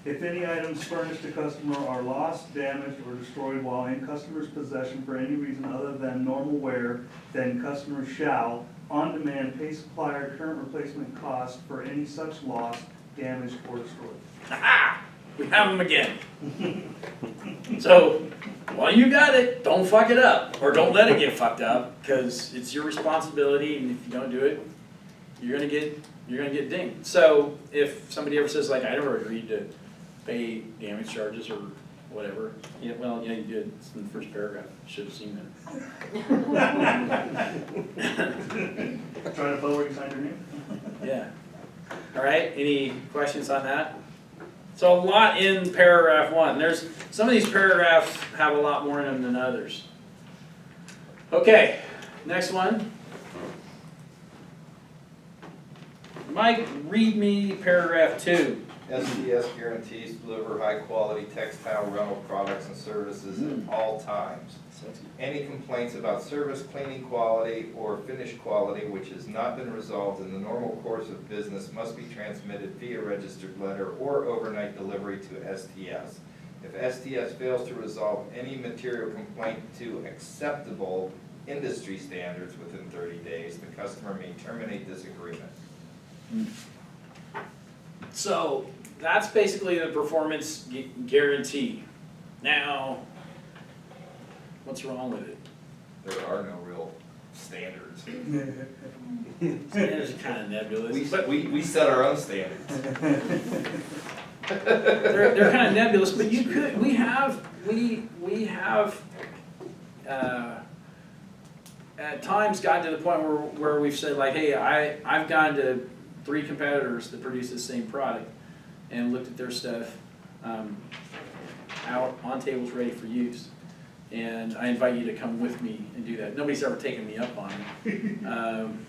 If any items furnished to customer are lost, damaged, or destroyed while in customer's possession for any reason other than normal wear, then customer shall, on demand, pay supplier current replacement cost for any such loss, damaged, or destroyed. Ha-ha! We have them again. So, while you got it, don't fuck it up, or don't let it get fucked up, because it's your responsibility, and if you don't do it, you're gonna get dinged. So, if somebody ever says I never agreed to pay damage charges or whatever, you did. It's in the first paragraph. Should have seen that. Trying to forward you signed your name? Yeah. All right, any questions on that? So a lot in paragraph 1. Some of these paragraphs have a lot more in them than others. Okay, next one. Mike, read me paragraph 2. STS guarantees to deliver high-quality textile rental products and services at all times. Any complaints about service, cleaning quality, or finish quality which has not been resolved in the normal course of business must be transmitted via registered letter or overnight delivery to STS. If STS fails to resolve any material complaint to acceptable industry standards within 30 days, the customer may terminate this agreement. So that's basically the performance guarantee. Now, what's wrong with it? There are no real standards. It's kind of nebulous. But We set our own standards. they're kind of nebulous, but we have at times gotten to the point where we've said hey, I've gone to 3 competitors that produce the same product and looked at their stuff out on tables ready for use, and I invite you to come with me and do that. Nobody's ever taken me up on it, and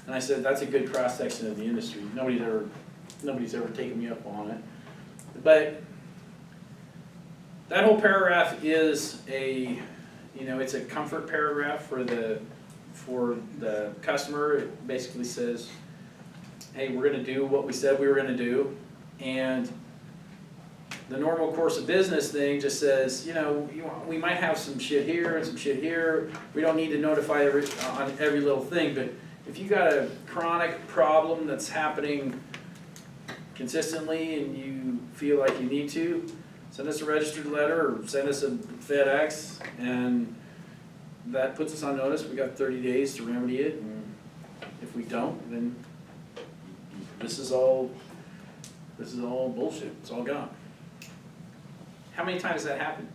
I said that's a good cross section of the industry. Nobody's ever taken me up on it, but that whole paragraph is it's a comfort paragraph for the customer. It basically says, hey, we're going to do what we said we were going to do, and the normal course of business thing just says, we might have some shit here and some shit here. We don't need to notify on every little thing, but if you got a chronic problem that's happening consistently and you feel like you need to, send us a registered letter or send us a FedEx, and that puts us on notice. We got 30 days to remedy it, and if we don't, then this is all bullshit. It's all gone. How many times has that happened?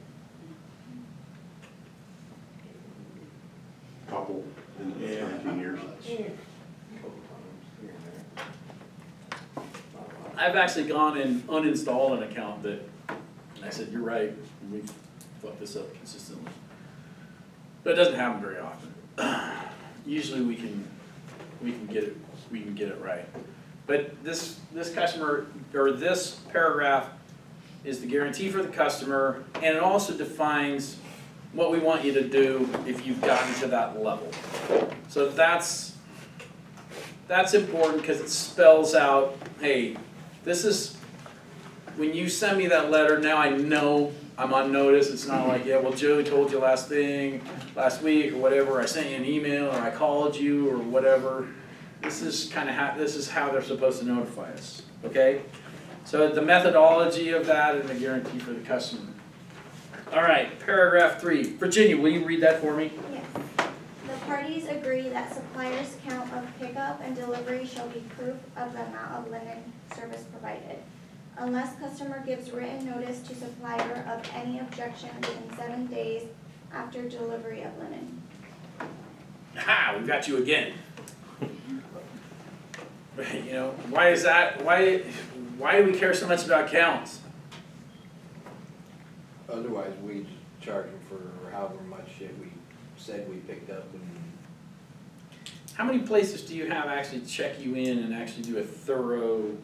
Couple in the 13 years. I've actually gone and uninstalled an account that, and I said, you're right, we've fucked this up consistently. But it doesn't happen very often. Usually we can get it right. But this customer, or this paragraph is the guarantee for the customer, and it also defines what we want you to do if you've gotten to that level. So that's important because it spells out, hey, this is, when you send me that letter, now I know I'm on notice. It's not like, yeah, well, Joe told you last week or whatever, I sent you an email or I called you or whatever. This is how they're supposed to notify us, okay? So the methodology of that and the guarantee for the customer. All right, paragraph 3. Virginia, will you read that for me? Yes. The parties agree that supplier's count of pickup and delivery shall be proof of the amount of linen service provided, unless customer gives written notice to supplier of any objection within 7 days after delivery of linen. Ha, we've got you again. Why is that? Why do we care so much about counts? Otherwise, we just charge them for however much shit we said we picked up and. How many places do you have actually check you in and actually do a thorough?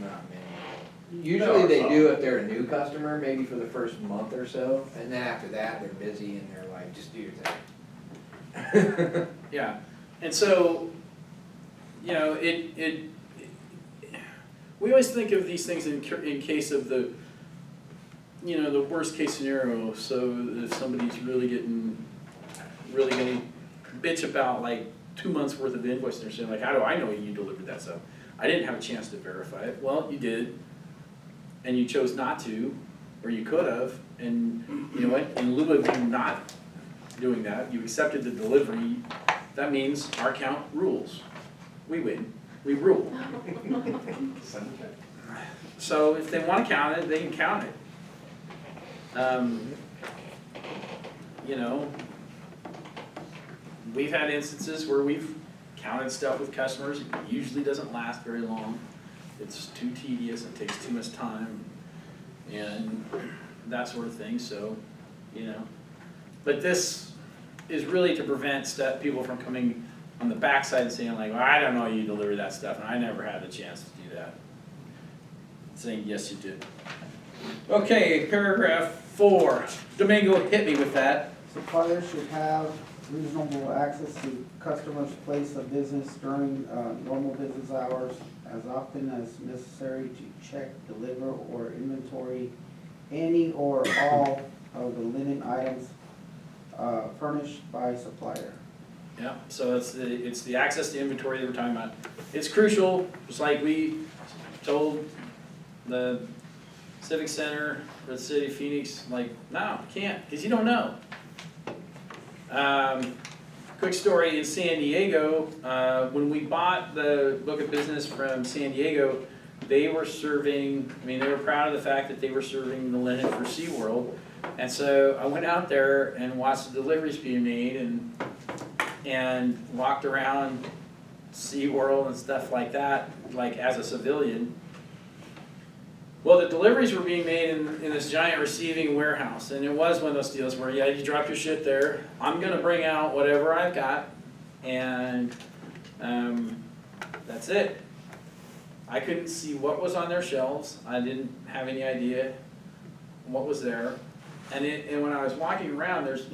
Not many. Usually they do if they're a new customer, maybe for the first month or so, and then after that, they're busy and they're like, just do your thing. Yeah, and so, we always think of these things in case of the worst case scenario. So if somebody's really going to bitch about like 2 months worth of invoice, and they're saying like, how do I know you delivered that stuff? I didn't have a chance to verify it. Well, you did, and you chose not to, or you could have, and you know what? In lieu of you not doing that, you accepted the delivery. That means our count rules. We win. We rule. So if they want to count it, they can count it. We've had instances where we've counted stuff with customers. It usually doesn't last very long. It's too tedious. It takes too much time, and that sort of thing. So, but this is really to prevent people from coming on the backside and saying like, well, I don't know you delivered that stuff, and I never had the chance to do that. Saying yes, you did. Okay, paragraph 4. Domingo, hit me with that. Suppliers should have reasonable access to customers' place of business during normal business hours as often as necessary to check, deliver, or inventory any or all of the linen items furnished by supplier. Yeah, so it's the access to inventory that we're talking about. It's crucial, just like we told the Civic Center for the City of Phoenix, like, no, you can't, because you don't know. Quick story in San Diego, when we bought the book of business from San Diego, they were serving, they were proud of the fact that they were serving the linen for SeaWorld. And so I went out there and watched the deliveries being made and walked around SeaWorld and stuff like that, like as a civilian. Well, the deliveries were being made in this giant receiving warehouse, and it was one of those deals where, yeah, you drop your shit there, I'm gonna bring out whatever I've got, and that's it. I couldn't see what was on their shelves, I didn't have any idea what was there, and when I was walking around, there's,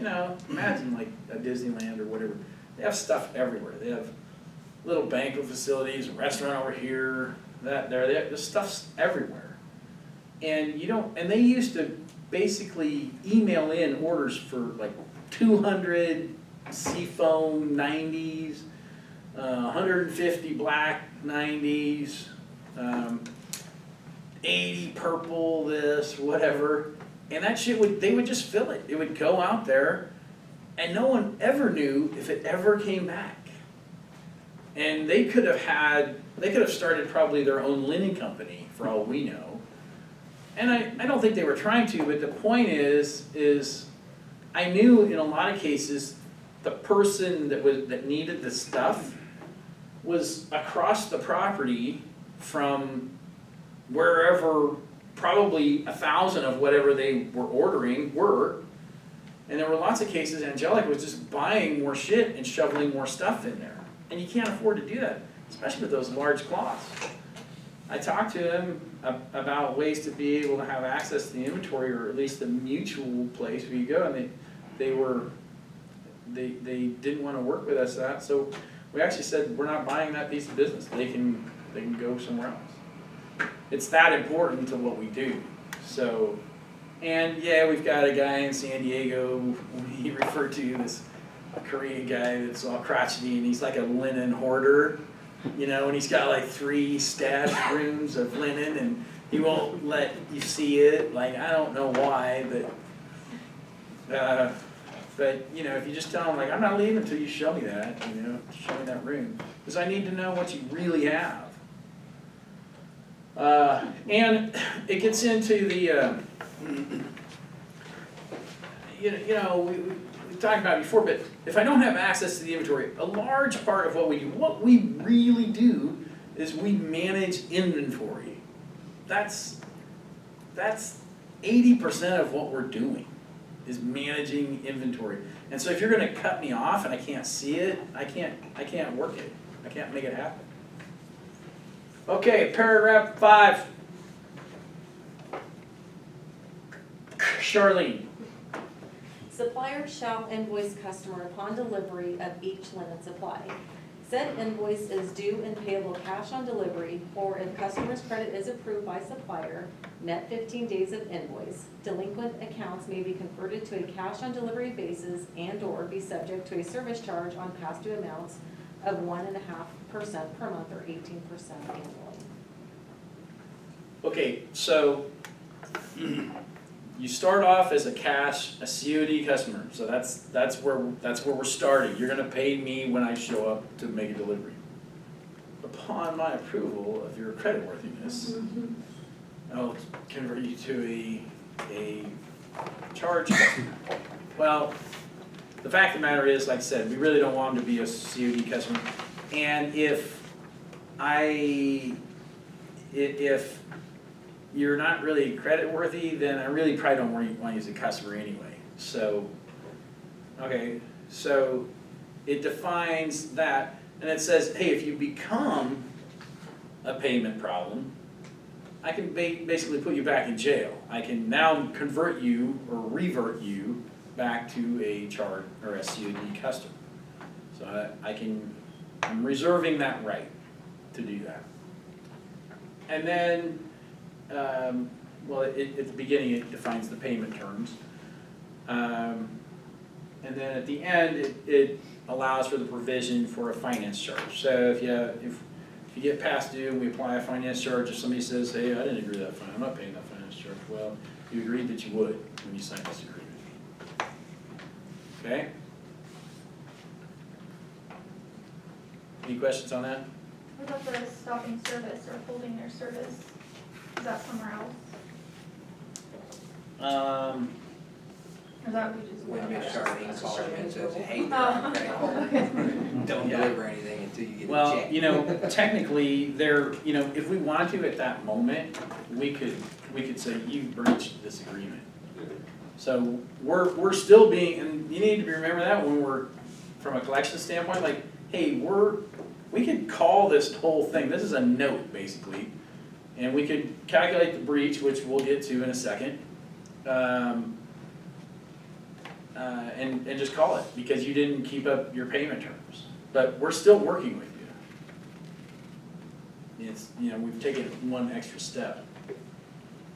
imagine like a Disneyland or whatever, they have stuff everywhere. They have little banquet facilities, a restaurant over here, that there, there's stuff's everywhere. And you don't, and they used to basically email in orders for like 200 seafoam 90s, 150 black 90s, 80 purple this, whatever. And that shit would, they would just fill it. It would go out there and no one ever knew if it ever came back. And they could have started probably their own linen company for all we know. And I don't think they were trying to, but the point is I knew in a lot of cases, the person that needed the stuff was across the property from wherever probably 1,000 of whatever they were ordering were. And there were lots of cases Angelic was just buying more shit and shoveling more stuff in there. And you can't afford to do that, especially with those large cloths. I talked to him about ways to be able to have access to the inventory, or at least the mutual place where you go, and they didn't want to work with us that, so we actually said, we're not buying that piece of business, they can go somewhere else. It's that important to what we do, so, and yeah, we've got a guy in San Diego, he referred to this Korean guy that's all crotchety, and he's like a linen hoarder, you know, and he's got like 3 stash rooms of linen, and he won't let you see it, like, I don't know why, but, you know, if you just tell him, like, I'm not leaving until you show me that, you know, show me that room, because I need to know what you really have. And it gets into the, you know, we talked about it before, but if I don't have access to the inventory, a large part of what we really do is we manage inventory. That's 80% of what we're doing, is managing inventory. And so if you're gonna cut me off and I can't see it, I can't work it. I can't make it happen. Okay, paragraph 5. Charlene. Supplier shall invoice customer upon delivery of each linen supply. Said invoice is due and payable cash on delivery, or if customer's credit is approved by supplier, net 15 days of invoice. Delinquent accounts may be converted to a cash on delivery basis and/or be subject to a service charge on past due amounts of 1.5% per month or 18% annually. Okay, so you start off as a COD customer, so that's where we're starting. You're gonna pay me when I show up to make a delivery. Upon my approval of your creditworthiness, I'll convert you to a charge customer. Well, the fact of the matter is, like I said, we really don't want them to be a COD customer. And if you're not really creditworthy, then I really probably don't want to use a customer anyway. So, okay, so it defines that, and it says, hey, if you become a payment problem, I can basically put you back in jail. I can now convert you or revert you back to a charge or a COD customer. So I'm reserving that right to do that. And then, well, at the beginning it defines the payment terms. And then at the end it allows for the provision for a finance charge. So if you get past due and we apply a finance charge, if somebody says, hey, I didn't agree to that I'm not paying that finance charge, well, you agreed that you would when you signed this agreement. Okay? Any questions on that? What about the stopping service or holding their service? Is that somewhere else? Or is that we just? Well, Charlene calls him and says, hey, Oh. don't Yeah. deliver anything until you get a check. Well, you know, technically, if we want to at that moment, we could say, you breached this agreement. So we're still being, and you need to remember that when we're, from a collection standpoint, like, hey, we could call this whole thing, this is a note, basically, and we could calculate the breach, which we'll get to in a second, and just call it, because you didn't keep up your payment terms. But we're still working with you. It's, we've taken one extra step.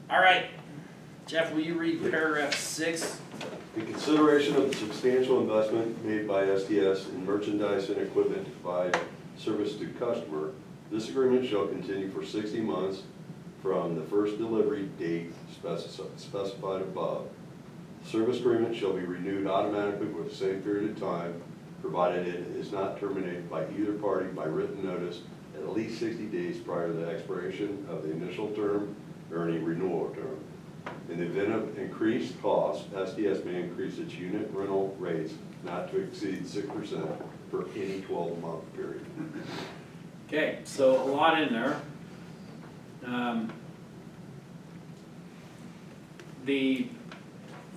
All right, Jeff, will you read paragraph 6? In consideration of the substantial investment made by STS in merchandise and equipment to provide service to customer, this agreement shall continue for 60 months from the first delivery date specified above. The service agreement shall be renewed automatically for the same period of time, provided it is not terminated by either party by written notice at least 60 days prior to the expiration of the initial term or any renewal term. In the event of increased costs, STS may increase its unit rental rates not to exceed 6% for any 12-month period. Okay, so a lot in there. The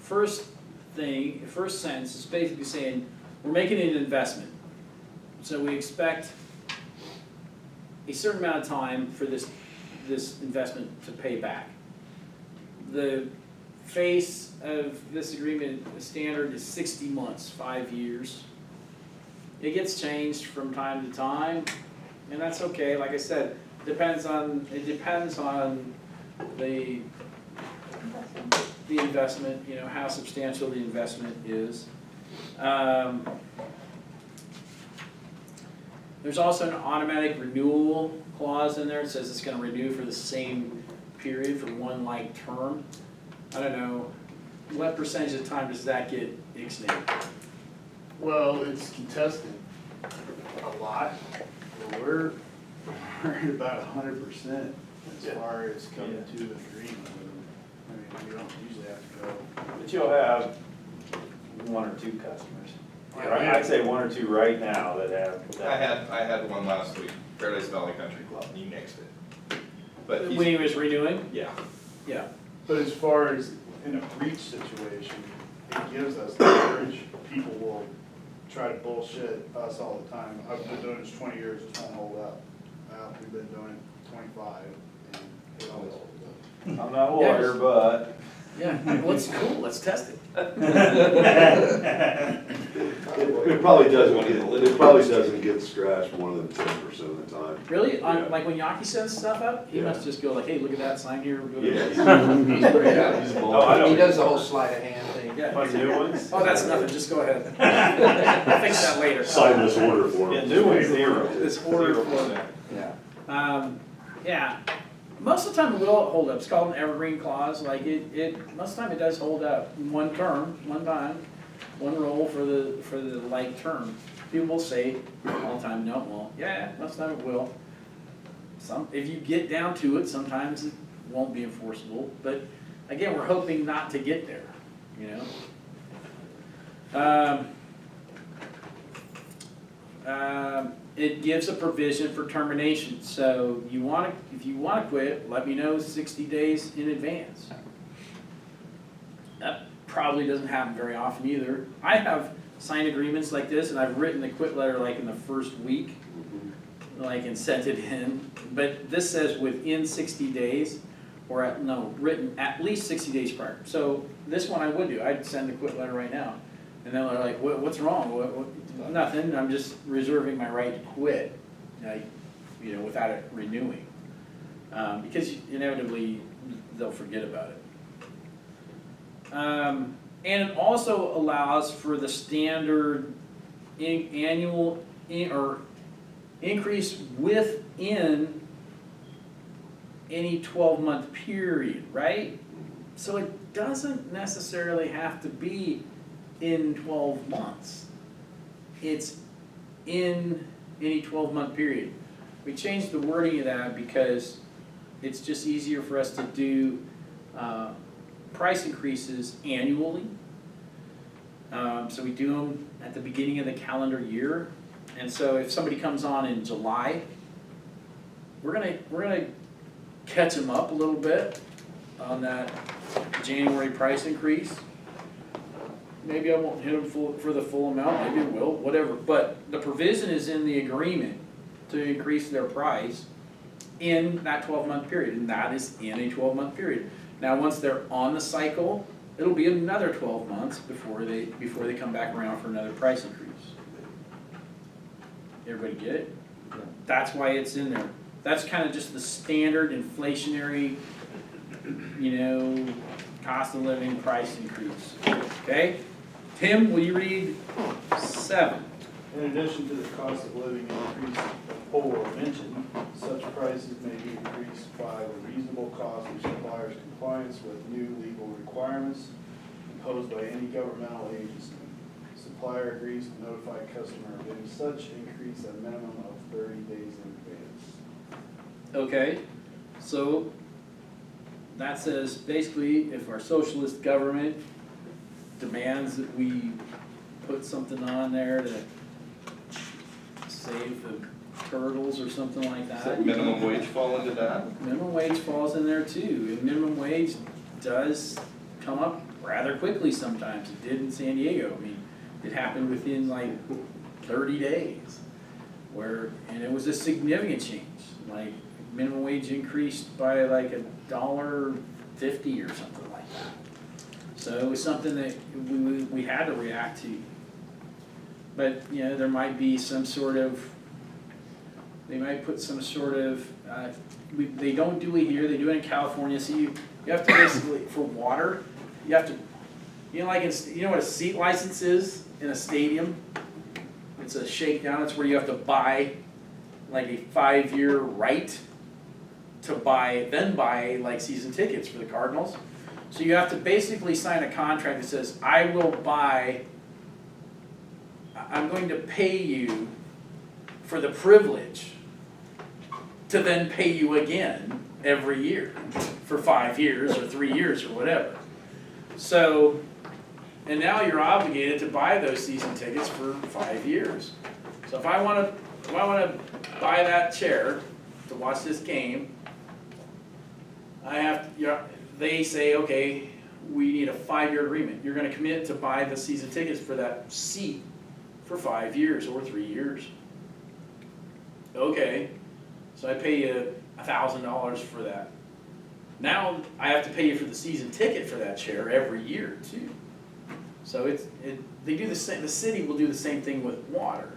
first sentence is basically saying, we're making an investment. So we expect a certain amount of time for this investment to pay back. The face of this agreement, the standard is 60 months, 5 years. It gets changed from time to time, and that's okay. Like I said, it depends on the investment, you know, how substantial the investment is. There's also an automatic renewal clause in there. It says it's going to renew for the same period for one like term. I don't know, what percentage of the time does that get ixnayed? Well, it's contested a lot, but we're at about 100% as far as coming to an agreement with them. I mean, we don't usually have to go. But you'll have one or two customers. Yeah. Right, I'd say one or two right now that have. I had one last week, Paradise Valley Country Club, and he nixed it. But When he was renewing? yeah. Yeah. But as far as in a breach situation, it gives us leverage. People will try to bullshit us all the time. I've been doing this 20 years, this won't hold up. We've been doing it 25, and it always holds up. I'm not a lawyer, but. Yeah, well, it's cool, let's test it. It probably doesn't get scratched more than 10% of the time. Really? Yeah. Like when Yaki sends stuff up, he Yeah. must just go like, hey, look at that sign here. Go to Yeah, this. he's Oh, I know. He does the whole sleight of hand thing. Yeah. Like new ones? Oh, that's nothing, just go ahead. I'll fix that later. Sign this order for Yeah, him. new ones, zero. This order for- 0%. Yeah. Yeah, most of the time it will hold up. It's called an evergreen clause. Like most of the time it does hold up. One term, one time, one roll for the like term. People will say all the time, no, it won't. Yeah, most of the time it will. If you get down to it, sometimes it won't be enforceable. But again, we're hoping not to get there, you know? It gives a provision for termination, so if you want to quit, let me know 60 days in advance. That probably doesn't happen very often either. I have signed agreements like this, and I've written the quit letter like in the first week, like and sent it in. But this says within 60 days, or written at least 60 days prior. So this one I would do. I'd send the quit letter right now. And then they're like, what's wrong? Nothing, I'm just reserving my right to quit, without it renewing. Because inevitably, they'll forget about it. And it also allows for the standard annual or increase within any 12-month period, right? So it doesn't necessarily have to be in 12 months. It's in any 12-month period. We changed the wording of that because it's just easier for us to do price increases annually. So we do them at the beginning of the calendar year. And so if somebody comes on in July, we're gonna catch them up a little bit on that January price increase. Maybe I won't hit them for the full amount, maybe it will, whatever. But the provision is in the agreement to increase their price in that 12-month period, and that is in a 12-month period. Now, once they're on the cycle, it'll be another 12 months before they come back around for another price increase. Everybody get it? That's why it's in there. That's kind of just the standard inflationary cost of living price increase, okay? Tim, will you read 7? In addition to the cost of living increase before mentioned, such prices may be increased by the reasonable cost of suppliers' compliance with new legal requirements imposed by any governmental agency. Supplier agrees to notify customer of any such increase at a minimum of 30 days in advance. Okay, so that says basically if our socialist government demands that we put something on there to save the turtles or something like Does that. that minimum wage fall into that? Minimum wage falls in there too, and minimum wage does come up rather quickly sometimes. It did in San Diego. I mean, it happened within like 30 days, and it was a significant change. Like minimum wage increased by like $1.50 or something like that. So it was something that we had to react to. But, there might be some sort of, they might put some sort of, they don't do it here, they do it in California, so you have to basically, for water, you have to, like, you know what a seat license is in a stadium? It's a shakedown, it's where you have to buy like a 5-year right to buy like season tickets for the Cardinals. So you have to basically sign a contract that says, I'm going to pay you for the privilege to then pay you again every year for 5 years or 3 years or whatever. So, and now you're obligated to buy those season tickets for 5 years. So if I want to buy that chair to watch this game, they say, okay, we need a 5-year agreement. You're going to commit to buy the season tickets for that seat for 5 years or 3 years. Okay, so I pay you $1,000 for that. Now I have to pay you for the season ticket for that chair every year too. So they do the same. The city will do the same thing with water.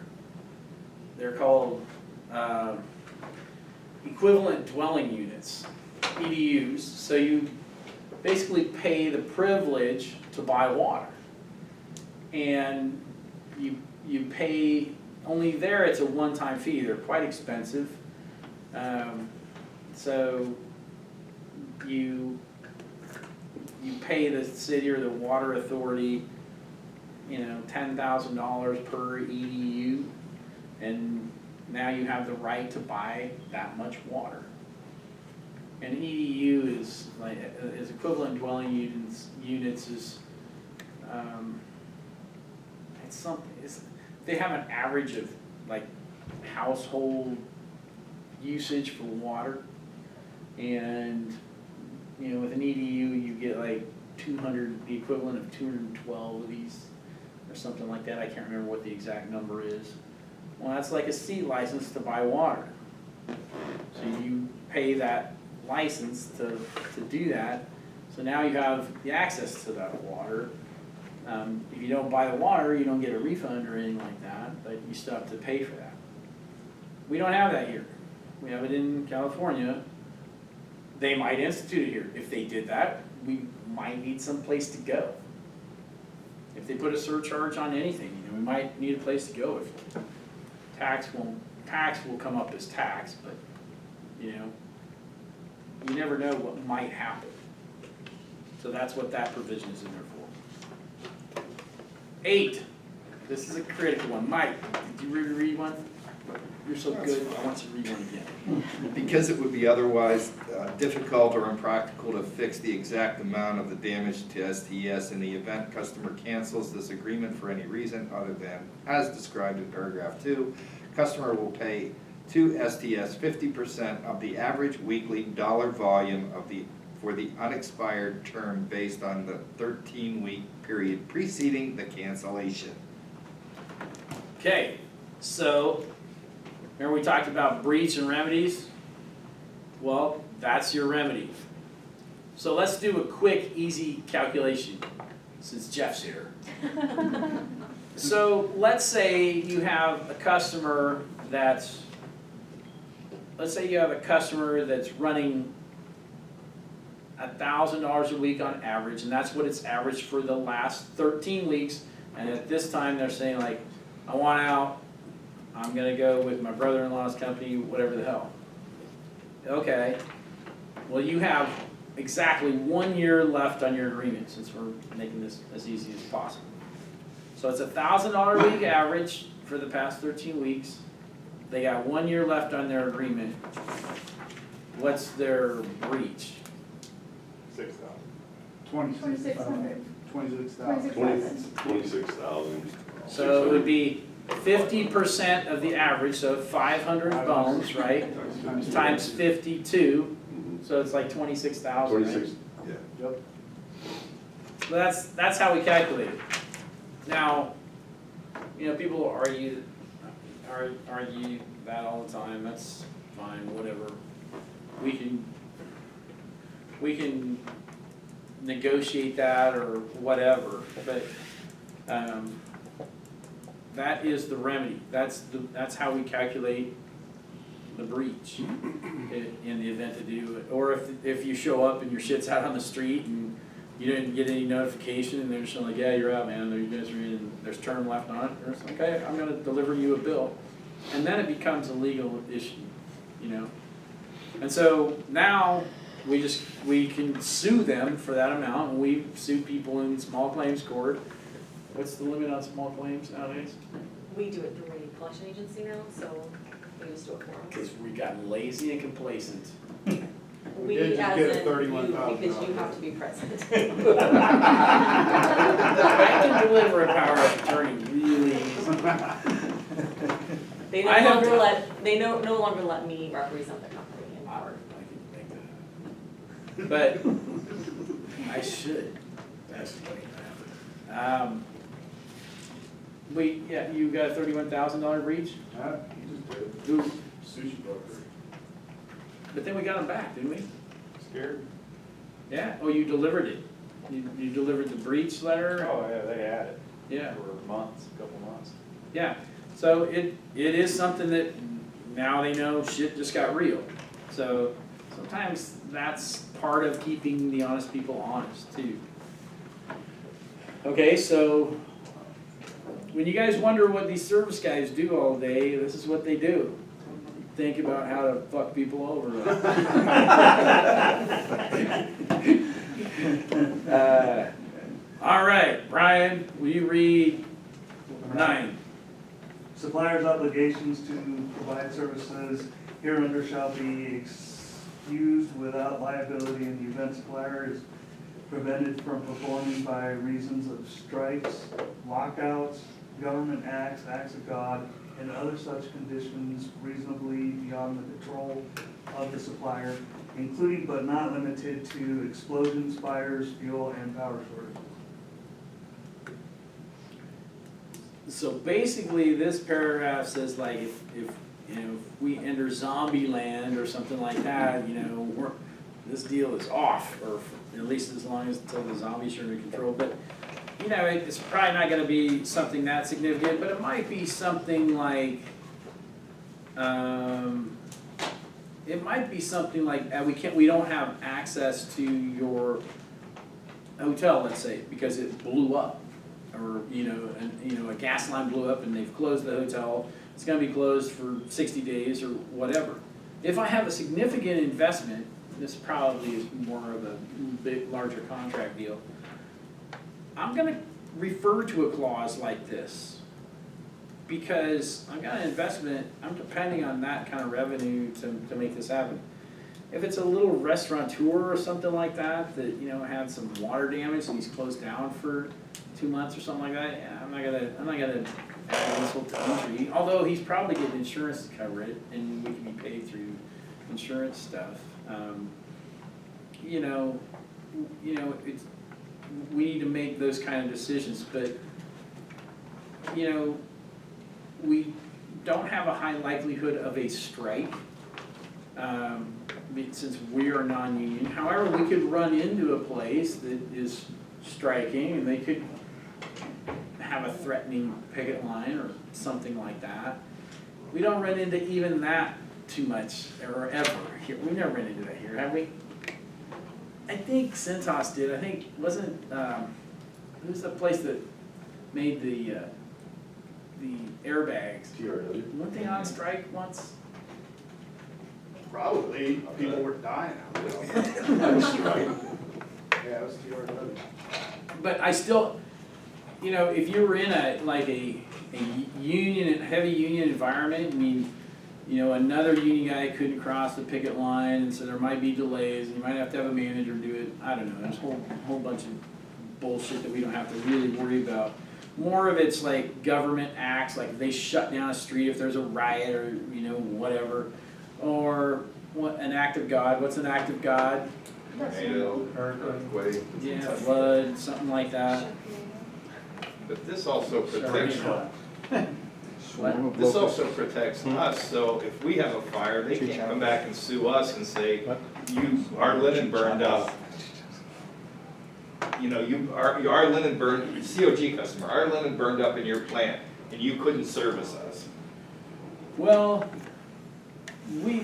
They're called equivalent dwelling units, EDUs. So you basically pay the privilege to buy water, and you pay only there. It's a one-time fee. They're quite expensive. So you pay the city or the water authority, $10,000 per EDU, and now you have the right to buy that much water. An EDU is equivalent dwelling units is it's something. They have an average of like household usage for water, and with an EDU you get like 200, the equivalent of 212 of these or something like that. I can't remember what the exact number is. Well, that's like a seat license to buy water. So you pay that license to do that. So now you have the access to that water. If you don't buy the water, you don't get a refund or anything like that, but you still have to pay for that. We don't have that here. We have it in California. They might institute it here. If they did that, we might need some place to go. If they put a surcharge on anything, we might need a place to go. If tax will come up as tax, but you never know what might happen. So that's what that provision is in there for. 8, this is a critical one. Mike, did you read one? You're so good, I want you to read one again. Because it would be otherwise difficult or impractical to fix the exact amount of the damage to STS in the event customer cancels this agreement for any reason other than as described in paragraph 2, customer will pay to STS 50% of the average weekly dollar volume for the unexpired term based on the 13-week period preceding the cancellation. Okay, so remember we talked about breach and remedies? Well, that's your remedy. So let's do a quick, easy calculation since Jeff's here. So let's say you have a customer that's running $1,000 a week on average, and that's what it's averaged for the last 13 weeks. And at this time, they're saying like, I want out, I'm gonna go with my brother-in-law's company, whatever the hell. Okay, well, you have exactly 1 year left on your agreement, since we're making this as easy as possible. So it's $1,000 a week average for the past 13 weeks. They got 1 year left on their agreement. What's their breach? 6,000. 26,000. 26,000. So it would be 50% of the average, so 500 bones, right? Times 52, so it's like 26,000, right? 26, yeah. Yep. So that's how we calculate it. Now, you know, people argue that all the time, that's fine, whatever. We can negotiate that or whatever, but, that is the remedy, that's how we calculate the breach in the event to do it. Or if you show up and your shit's out on the street and you didn't get any notification and they're just like, yeah, you're out, man, you guys are in, there's term left on it, or it's like, okay, I'm gonna deliver you a bill. And then it becomes a legal issue, you know? And so now, we can sue them for that amount, and we sue people in small claims court. What's the limit on small claims nowadays? We do it through a collection agency now, so we just do it for them. Because we got lazy and complacent. We did just as get a in $31,000 because you have to be present. I can deliver a power of attorney really easy. They I have to- no longer let me represent the company in I court. can make that happen. But I should. That's funny. You got a $31,000 breach? Yeah, you just did. Who? Sushi broker. But then we got them back, didn't we? Scared? Yeah, oh, you delivered it. You delivered the breach letter? Oh, yeah, they had it Yeah, for months, a couple months. yeah. So it is something that now they know shit just got real. So sometimes that's part of keeping the honest people honest too. Okay, so when you guys wonder what these service guys do all day, this is what they do. Think about how to fuck people over. All right, Brian, will you read 9? Suppliers' obligations to provide services hereunder shall be excused without liability in the event supplier is prevented from performing by reasons of strikes, lockouts, government acts, acts of God, and other such conditions reasonably beyond the control of the supplier, including but not limited to explosions, fires, fuel, and power shortages. So basically, this paragraph says like if you know, if we enter zombie land or something like that, you know, this deal is off, or at least as long as until the zombies are under control. But you know, it's probably not going to be something that significant, but it might be something like, we don't have access to your hotel, let's say, because it blew up, or a gas line blew up and they've closed the hotel. It's going to be closed for 60 days or whatever. If I have a significant investment, this probably is more of a larger contract deal, I'm going to refer to a clause like this because I've got an investment, I'm depending on that kind of revenue to make this happen. If it's a little restaurateur or something like that had some water damage and he's closed down for 2 months or something like that, yeah, I'm not gonna add insult to injury. Although he's probably getting insurance to cover it, and we can be paid through insurance stuff. We need to make those kind of decisions, but we don't have a high likelihood of a strike. Since we are non-union. However, we could run into a place that is striking and they could have a threatening picket line or something like that. We don't run into even that too much or ever here. We've never run into that here, have we? I think Cintas did, I think, wasn't, who's the place that made the airbags? TRW. Weren't they on strike once? Probably, people were dying out there. That's right. Yeah, it was TRW. But I still, you know, if you were in a union, heavy union environment, I mean, you know, another union guy couldn't cross the picket line, and so there might be delays, and you might have to have a manager do it, I don't know, there's a whole bunch of bullshit that we don't have to really worry about. More of it's like government acts, like if they shut down a street if there's a riot or, you know, whatever. Or what, an act of God, what's an act of God? Tornado, earthquake. Yeah, flood, something like that. But this also protects, What? this also protects us, so if we have a fire, they can't come back and sue us and say, our linen burned up. You know, our linen burned, COG customer, our linen burned up in your plant, and you couldn't service us. Well,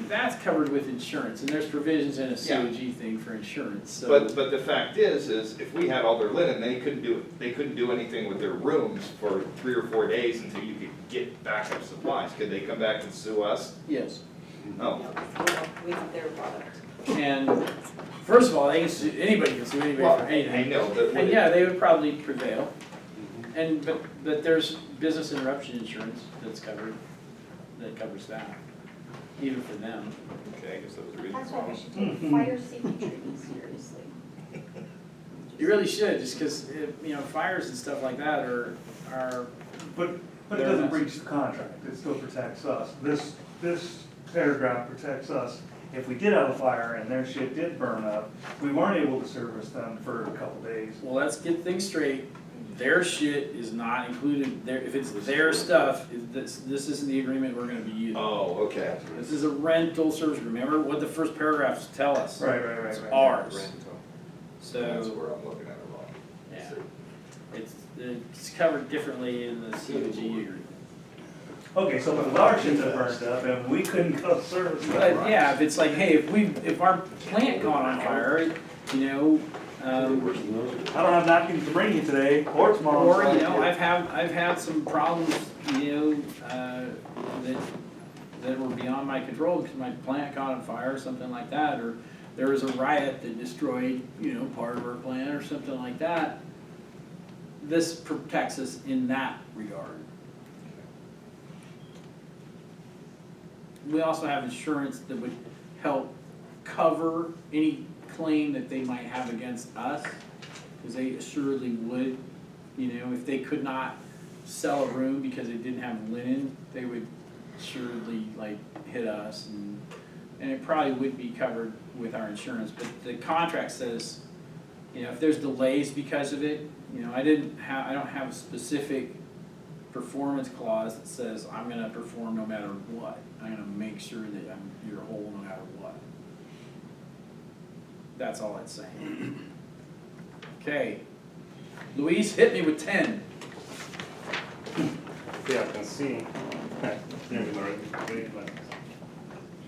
that's covered with insurance, and there's provisions in a COG thing for insurance, so. But the fact is if we had all their linen, they couldn't do anything with their rooms for 3 or 4 days until you could get backup supplies. Could they come back and sue us? Yes. No. We have their product. And first of all, they can sue, anybody can sue anybody for I anything. know, but. And yeah, they would probably prevail. And, but there's business interruption insurance that's covered, that covers that, even for them. Okay, I guess that was the reason. That's why we should take fire safety training seriously. You really should, just because, you know, fires and stuff like that are, But it doesn't breach the contract, it still protects us. This paragraph protects us. If we did have a fire and their shit did burn up, we weren't able to service them for a couple days. well, let's get things straight. Their shit is not included, if it's their stuff, this isn't the agreement we're gonna be using. Oh, okay. This is a rental service, remember what the first paragraphs tell us? Right. It's ours. Rental. So. That's where I'm looking at it wrong. Yeah, it's covered differently in the COG agreement. Okay, so if our shit had burned up and we couldn't go service it. But yeah, if it's like, hey, if our plant caught on fire, you know, I don't have napkins to bring you today or tomorrow. or, you know, I've had some problems, you know, that were beyond my control because my plant caught on fire or something like that, or there was a riot that destroyed, you know, part of our plant or something like that. This protects us in that regard. We also have insurance that would help cover any claim that they might have against us, because they assuredly would. You know, if they could not sell a room because they didn't have linen, they would assuredly like hit us, and it probably would be covered with our insurance. But the contract says, you know, if there's delays because of it, you know, I don't have a specific performance clause that says I'm gonna perform no matter what. I'm gonna make sure that you're whole no matter what. That's all it's saying. Okay. Luis, hit me with 10. Yeah, I can see.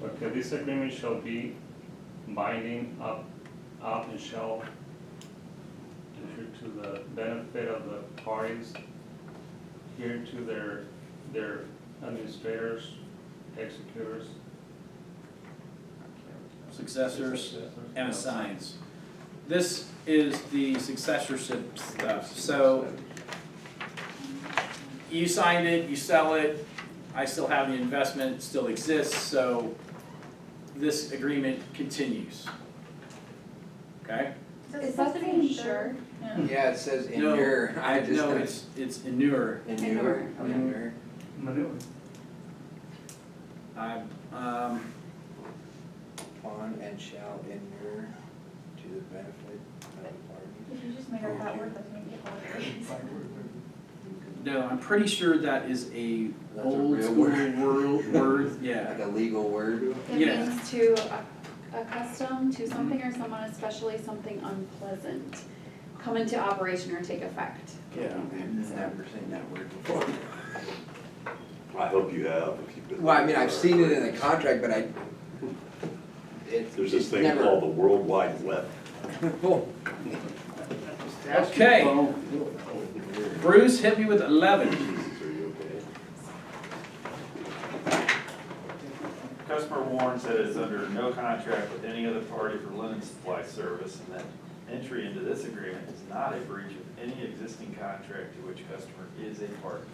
Okay, this agreement shall be binding up and shall ensure to the benefit of the parties here to their administrators, executors, Successors and assigns. This is the successorship stuff. So you signed it, you sell it, I still have the investment, it still exists, so this agreement continues. Okay? Is that the insured? Yeah, it says in No, your, no, it's inure. Inure. Manure. On and shall inure to the benefit of the parties. If you just made our that word, let's make it harder. No, I'm pretty sure that is a That's a old real school word, Like yeah. a legal word. It Yeah. means to accustom to something or someone, especially something unpleasant, come into operation or take effect. Yeah. I've never seen that word before. I hope you have, if you've been. Well, I mean, I've seen it in the contract, but There's this it's thing never. called the World Wide Web. Okay. Bruce, hit me with 11. Customer warns that it is under no contract with any other party for linen supply service, and that entry into this agreement is not a breach of any existing contract to which customer is a party.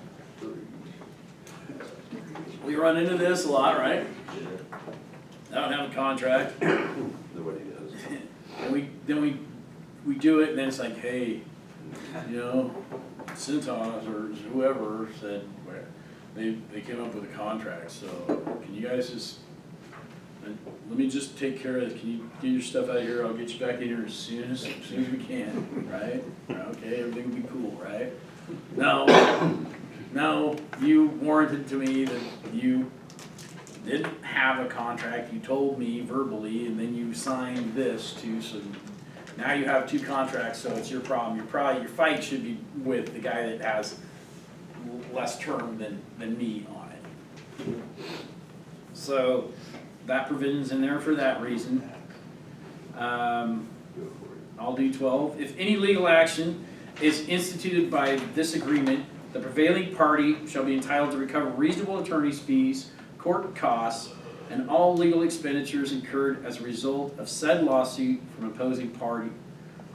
We run into this a lot, right? I don't have a contract. Nobody does. And then we do it, and then it's like, hey, you know, Cintas or whoever said, well, they came up with a contract, so can you guys just, let me just take care of it, can you get your stuff out of here, I'll get you back in here as soon as we can, right? Okay, everything will be cool, right? No, you warranted to me that you didn't have a contract, you told me verbally, and then you signed this too, so now you have two contracts, so it's your problem. Your fight should be with the guy that has less term than me on it. So that provision's in there for that reason. I'll do 12. If any legal action is instituted by this agreement, the prevailing party shall be entitled to recover reasonable attorney's fees, court costs, and all legal expenditures incurred as a result of said lawsuit from opposing party.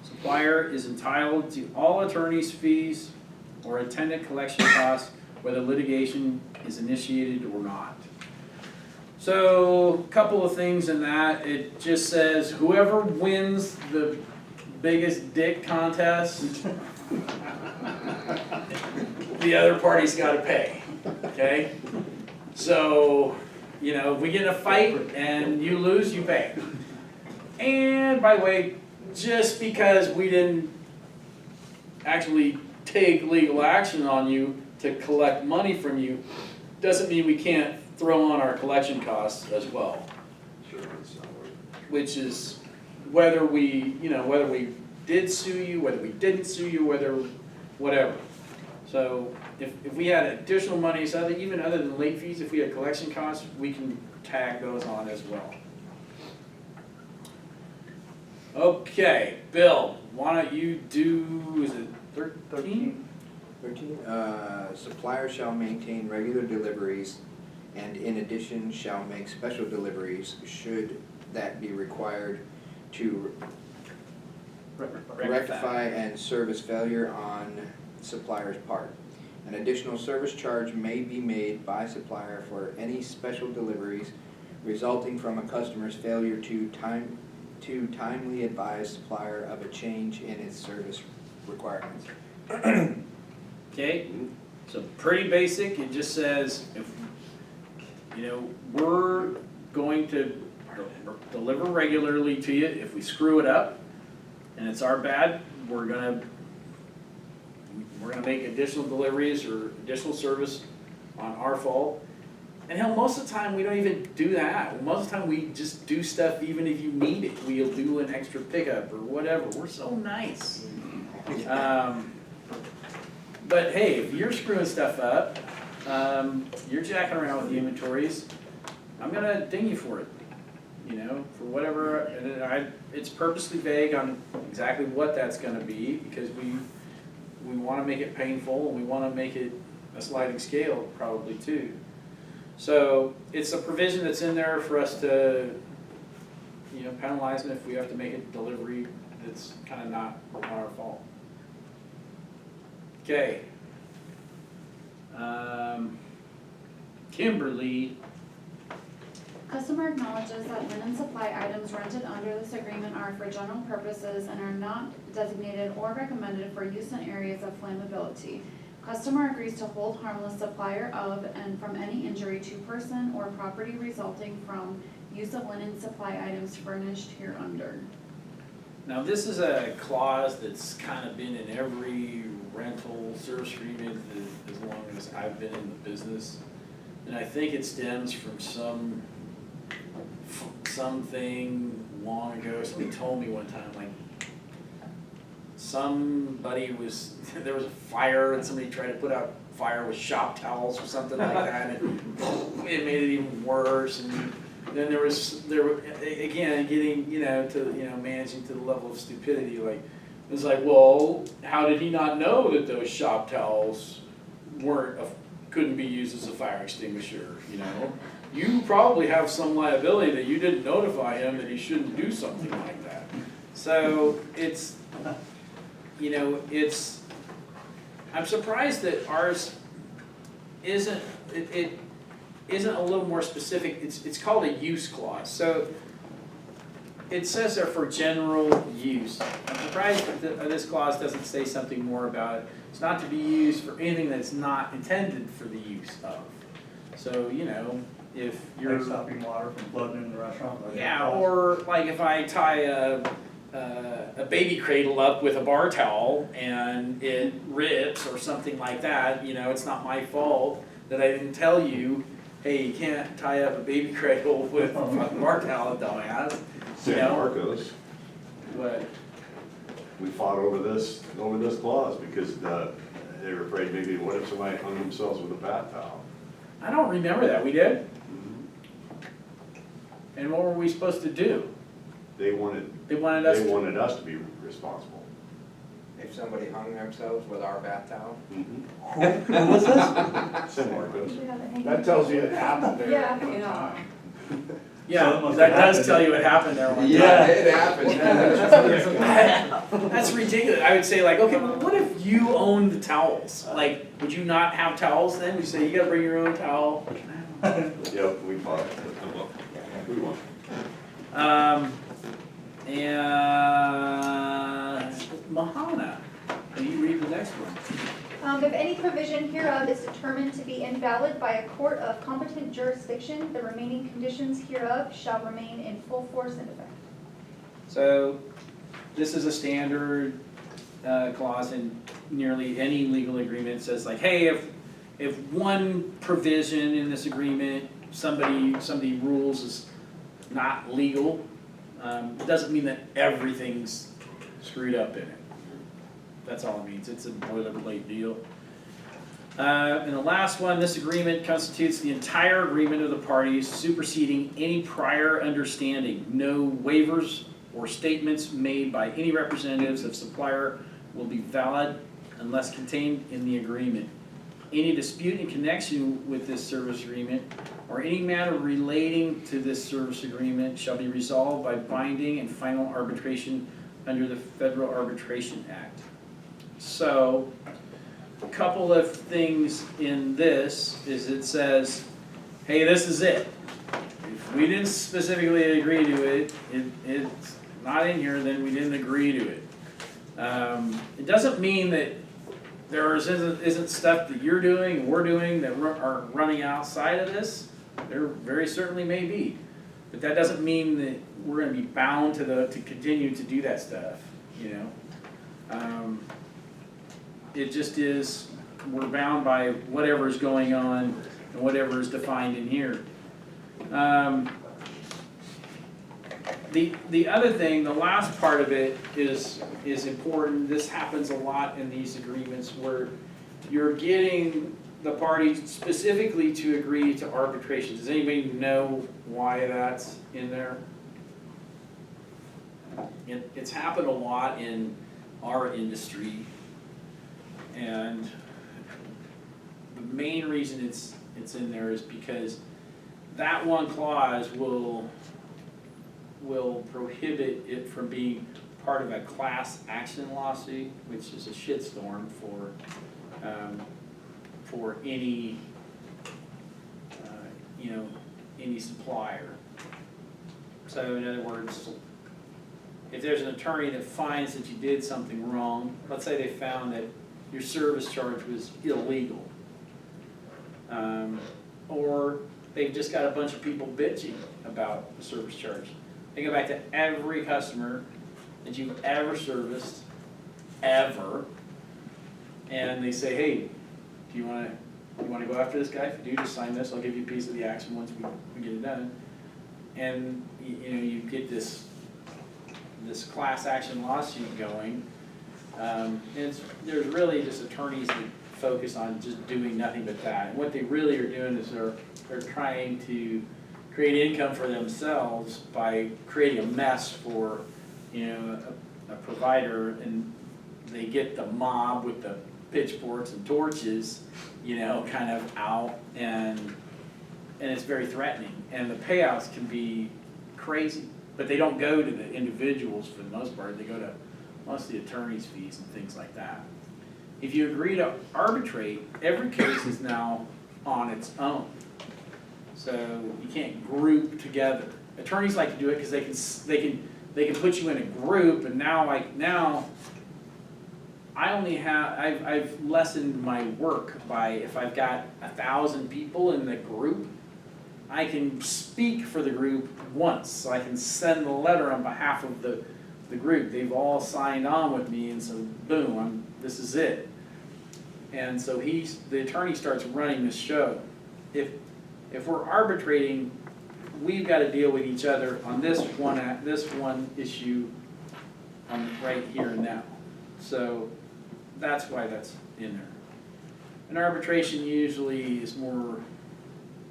Supplier is entitled to all attorney's fees or attendant collection costs, whether litigation is initiated or not. So, a couple of things in that. It just says whoever wins the biggest dick contest, the other party's gotta pay, okay? So, you know, if we get in a fight and you lose, you pay. And by the way, just because we didn't actually take legal action on you to collect money from you, doesn't mean we can't throw on our collection costs as well. Sure, it's not worth Which is whether we did sue you, whether we didn't sue you, whatever. So if we had additional monies, even other than late fees, if we had collection costs, we can tag those on as well. Okay, Bill, why don't you do, is it 13? 13, supplier shall maintain regular deliveries and in addition shall make special deliveries should that be required to rectify and service failure on supplier's part. An additional service charge may be made by supplier for any special deliveries resulting from a customer's failure to timely advise supplier of a change in its service requirements. Okay, so pretty basic, it just says if, we're going to deliver regularly to you. If we screw it up and it's our bad, we're gonna make additional deliveries or additional service on our fault. And hell, most of the time, we don't even do that. Most of the time, we just do stuff even if you need it. We'll do an extra pickup or whatever. We're so nice. But hey, if you're screwing stuff up, you're jacking around with the inventories, I'm gonna ding you for it. For whatever, and it's purposely vague on exactly what that's gonna be because we wanna make it painful and we wanna make it a sliding scale probably too. So it's a provision that's in there for us to, penalize them if we have to make a delivery that's kind of not our fault. Okay. Kimberly, Customer acknowledges that linen supply items rented under this agreement are for general purposes and are not designated or recommended for use in areas of flammability. Customer agrees to hold harmless supplier of and from any injury to person or property resulting from use of linen supply items furnished hereunder. now this is a clause that's kind of been in every rental service agreement as long as I've been in the business. And I think it stems from something long ago. Somebody told me one time, like, there was a fire and somebody tried to put out fire with shop towels or something like that, and it made it even worse. And then again, getting, managing to the level of stupidity, like, it's like, well, how did he not know that those shop towels couldn't be used as a fire extinguisher, You probably have some liability that you didn't notify him that he shouldn't do something like that. So I'm surprised that ours isn't a little more specific. It's called a use clause. So it says there for general use. I'm surprised that this clause doesn't say something more about it. It's not to be used for anything that's not intended for the use of. So, if you're Like stopping water from flooding in the restaurant. like yeah, that. or like if I tie a baby cradle up with a bar towel and it rips or something like that, it's not my fault that I didn't tell you, hey, you can't tie up a baby cradle with a fucking bar towel, dumbass. San Marcos, What? we fought over this clause because they were afraid maybe what if somebody hung themselves with a bath towel? I don't remember that. We did? And what were we supposed to do? They wanted us to be responsible. If somebody hung themselves with our bath towel. Mm-hmm. Who was this? San Marcos. That tells you it happened there Yeah. at one Yeah. time. So it Yeah, must that have does happened. tell you what happened there one time. Yeah, it happened. That's ridiculous. I would say like, okay, well, what if you owned the towels? Like, would you not have towels then? Would you say you gotta bring your own towel? Yep, we fought. We won. And Mahana, can you read the next one? If any provision hereof is determined to be invalid by a court of competent jurisdiction, the remaining conditions hereof shall remain in full force and effect. So, this is a standard clause in nearly any legal agreement. It says like, hey, if one provision in this agreement, somebody rules is not legal, it doesn't mean that everything's screwed up in it. That's all it means. It's a boilerplate deal. And the last one, this agreement constitutes the entire agreement of the parties superseding any prior understanding. No waivers or statements made by any representatives of supplier will be valid unless contained in the agreement. Any dispute in connection with this service agreement or any matter relating to this service agreement shall be resolved by binding and final arbitration under the Federal Arbitration Act. So, a couple of things in this is it says, hey, this is it. If we didn't specifically agree to it, it's not in here, then we didn't agree to it. It doesn't mean that there isn't stuff that you're doing and we're doing that are running outside of this. There very certainly may be. But that doesn't mean that we're gonna be bound to continue to do that stuff, It just is, we're bound by whatever is going on and whatever is defined in here. The other thing, the last part of it is important. This happens a lot in these agreements where you're getting the parties specifically to agree to arbitration. Does anybody know why that's in there? It's happened a lot in our industry, and the main reason it's in there is because that one clause will prohibit it from being part of a class action lawsuit, which is a shitstorm for any any supplier. So in other words, if there's an attorney that finds that you did something wrong, let's say they found that your service charge was illegal, or they've just got a bunch of people bitching about the service charge. They go back to every customer that you've ever serviced, ever, and they say, hey, do you want to go after this guy? If you do, just sign this. I'll give you a piece of the action once we get it done. And you get this class action lawsuit going. There's really just attorneys that focus on just doing nothing but that. And what they really are doing is they're trying to create income for themselves by creating a mess for, you know, a provider, and they get the mob with the pitchforks and torches, you know, kind of out, and it's very threatening, and the payouts can be crazy, but they don't go to the individuals for the most part, they go to mostly attorney's fees and things like that. If you agree to arbitrate, every case is now on its own. So you can't group together. Attorneys like to do it because they can put you in a group, and now I only have, I've lessened my work by, if I've got 1,000 people in the group, I can speak for the group once, so I can send the letter on behalf of the group. They've all signed on with me, and so boom, this is it. And so the attorney starts running this show. If we're arbitrating, we've got to deal with each other on this one issue, right here and now. So that's why that's in there. An arbitration usually is more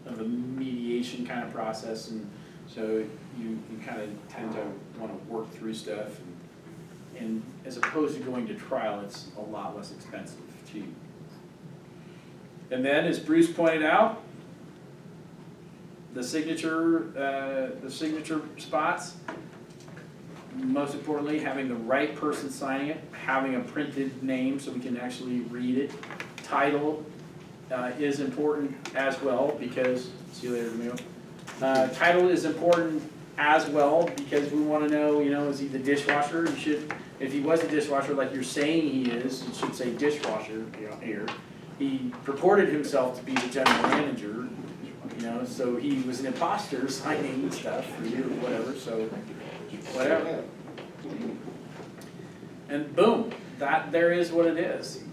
of a mediation kind of process, and so you kind of tend to want to work through stuff, and as opposed to going to trial, it's a lot less expensive too. And then, as Bruce pointed out, the signature spots, most importantly, having the right person signing it, having a printed name so we can actually read it. Title is important as well, because, see you later, Emil. Title is important as well because we want to know, you know, is he the dishwasher? You should, if he was a dishwasher like you're saying he is, you should say dishwasher, you know, here. He purported himself to be the general manager, you know, so he was an imposter signing stuff for you or whatever, so whatever. And boom, there is what it is.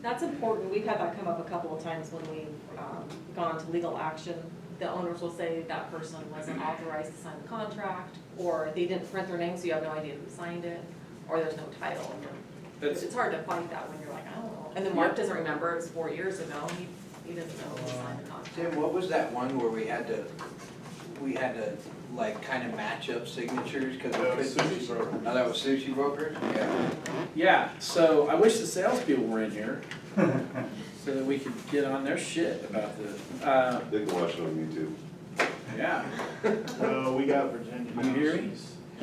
That's important. We've had that come up a couple of times when we've gone to legal action. The owners will say that person wasn't authorized to sign the contract, or they didn't print their name, so you have no idea who signed it, or there's no title. It's hard to fight that when you're like, I don't know. And then Mark doesn't remember, it's 4 years ago, he doesn't know who signed the contract. Tim, what was that one where we had to like kind of match up signatures? Cause That was Sushi Broker. Oh, that was Sushi Broker? Yeah. Yeah, so I wish the salespeople were in here so that we could get on their shit about this. They can watch it on YouTube. Yeah. No, we got Virginia. You hear me?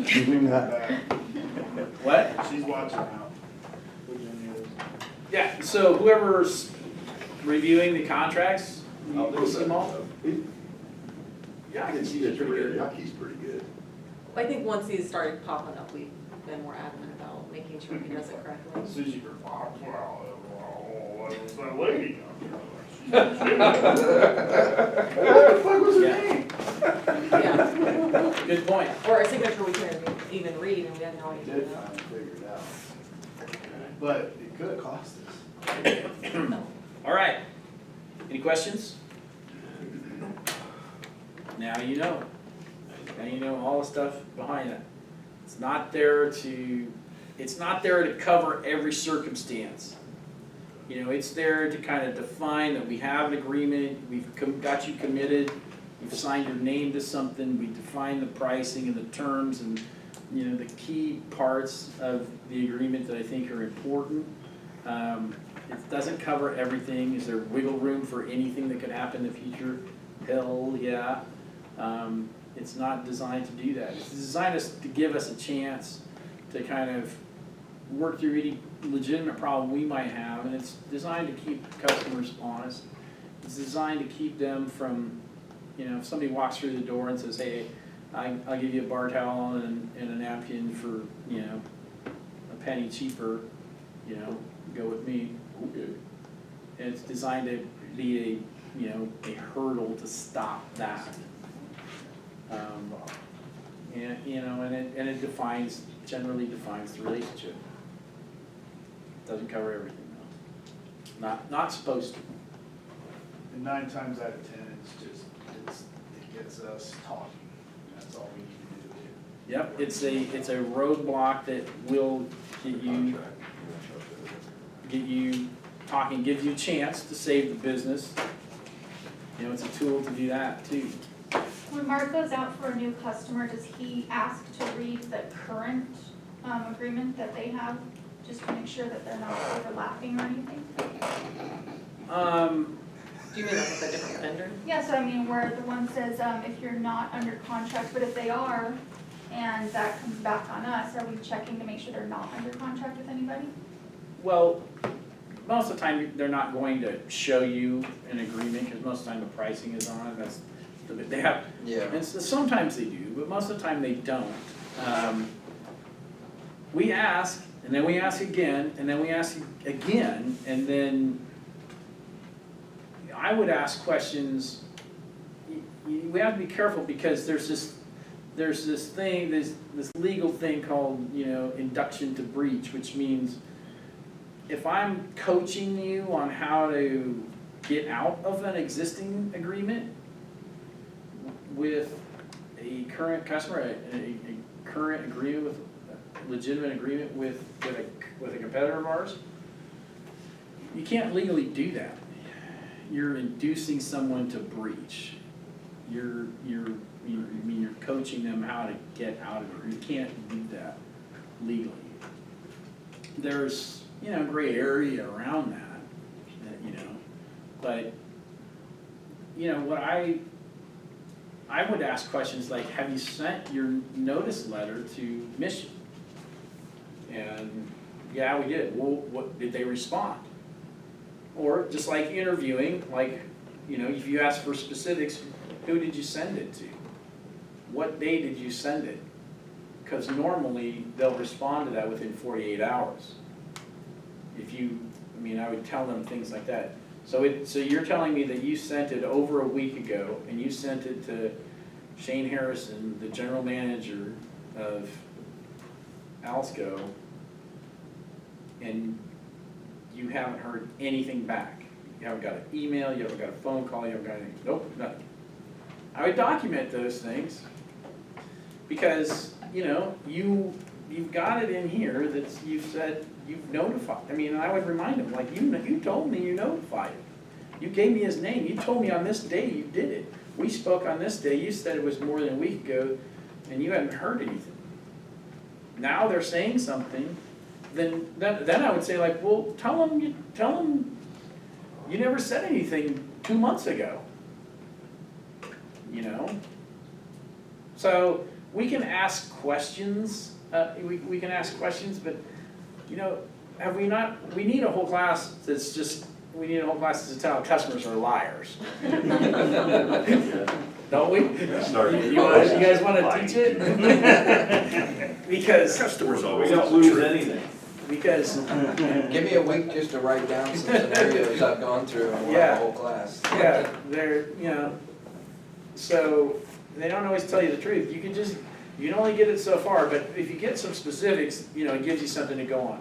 She's back. What? She's watching now. Virginia is. Yeah, so whoever's reviewing the contracts, you see them all? Yeah, I can see that pretty good. Yucky's pretty good. I think once these started popping up, we've been more adamant about making sure he does it correctly. Sushi Broker. Wow, that was that lady. What the fuck was her Yeah. name? Yeah, Good point. or a signature we couldn't even read and we had no idea. Did finally figure it out. But it could have cost us. All right. Any questions? Now you know. Now you know all the stuff behind it. It's not there to cover every circumstance. You know, it's there to kind of define that we have an agreement, we've got you committed, we've signed your name to something, we define the pricing and the terms and, you know, the key parts of the agreement that I think are important. It doesn't cover everything. Is there wiggle room for anything that could happen in the future? Hell yeah. It's not designed to do that. It's designed to give us a chance to kind of work through any legitimate problem we might have, and it's designed to keep customers honest. It's designed to keep them from, you know, if somebody walks through the door and says, hey, I'll give you a bar towel and a napkin for, you know, a penny cheaper, you know, go with me. Okay. And it's designed to be a hurdle to stop that. And you know, and it generally defines the relationship. Doesn't cover everything though. Not supposed to. And 9 times out of 10, it gets us talking. That's all we need to do. Yep, it's a roadblock that will get you talking, gives you a chance to save the business. You know, it's a tool to do that too. When Mark goes out for a new customer, does he ask to read the current agreement that they have, just to make sure that they're not overlapping or anything? Do you mean like with a different vendor? Yeah, so I mean, where the one says, if you're not under contract, but if they are, and that comes back on us, are we checking to make sure they're not under contract with anybody? Well, most of the time, they're not going to show you an agreement, because most of the time the pricing is on it, that's, they have, Yeah. and sometimes they do, but most of the time they don't. We ask, and then we ask again, and then we ask again, and then I would ask questions. We have to be careful, because there's this thing, this legal thing called, induction to breach, which means if I'm coaching you on how to get out of an existing agreement with a current customer, a current agreement with, a legitimate agreement with a competitor of ours, you can't legally do that. You're inducing someone to breach. You're coaching them how to get out of it. You can't do that legally. There's, gray area around that, but, what I would ask questions like, have you sent your notice letter to Mission? And, yeah, we did. Well, what, did they respond? Or just like interviewing, like, if you ask for specifics, who did you send it to? What day did you send it? Because normally they'll respond to that within 48 hours. I would tell them things like that. So you're telling me that you sent it over a week ago, and you sent it to Shane Harrison, the general manager of Alsco, and you haven't heard anything back. You haven't got an email, you haven't got a phone call, you haven't got anything. Nope, nothing. I would document those things, because, you've got it in here that you've said you've notified. I would remind him, like, you told me you notified him. You gave me his name. You told me on this day you did it. We spoke on this day. You said it was more than a week ago, and you haven't heard anything. Now they're saying something. Then I would say, like, well, tell them you never said anything 2 months ago. So we can ask questions. We can ask questions, but have we not? We need a whole class that's just. We need a whole class to tell customers are liars. Don't we? You guys want to teach it? Because Customers always don't lose anything. Because Give me a week just to write down some scenarios I've gone through and we'll have a whole class. yeah, they're so they don't always tell you the truth. You can only get it so far, but if you get some specifics, it gives you something to go on.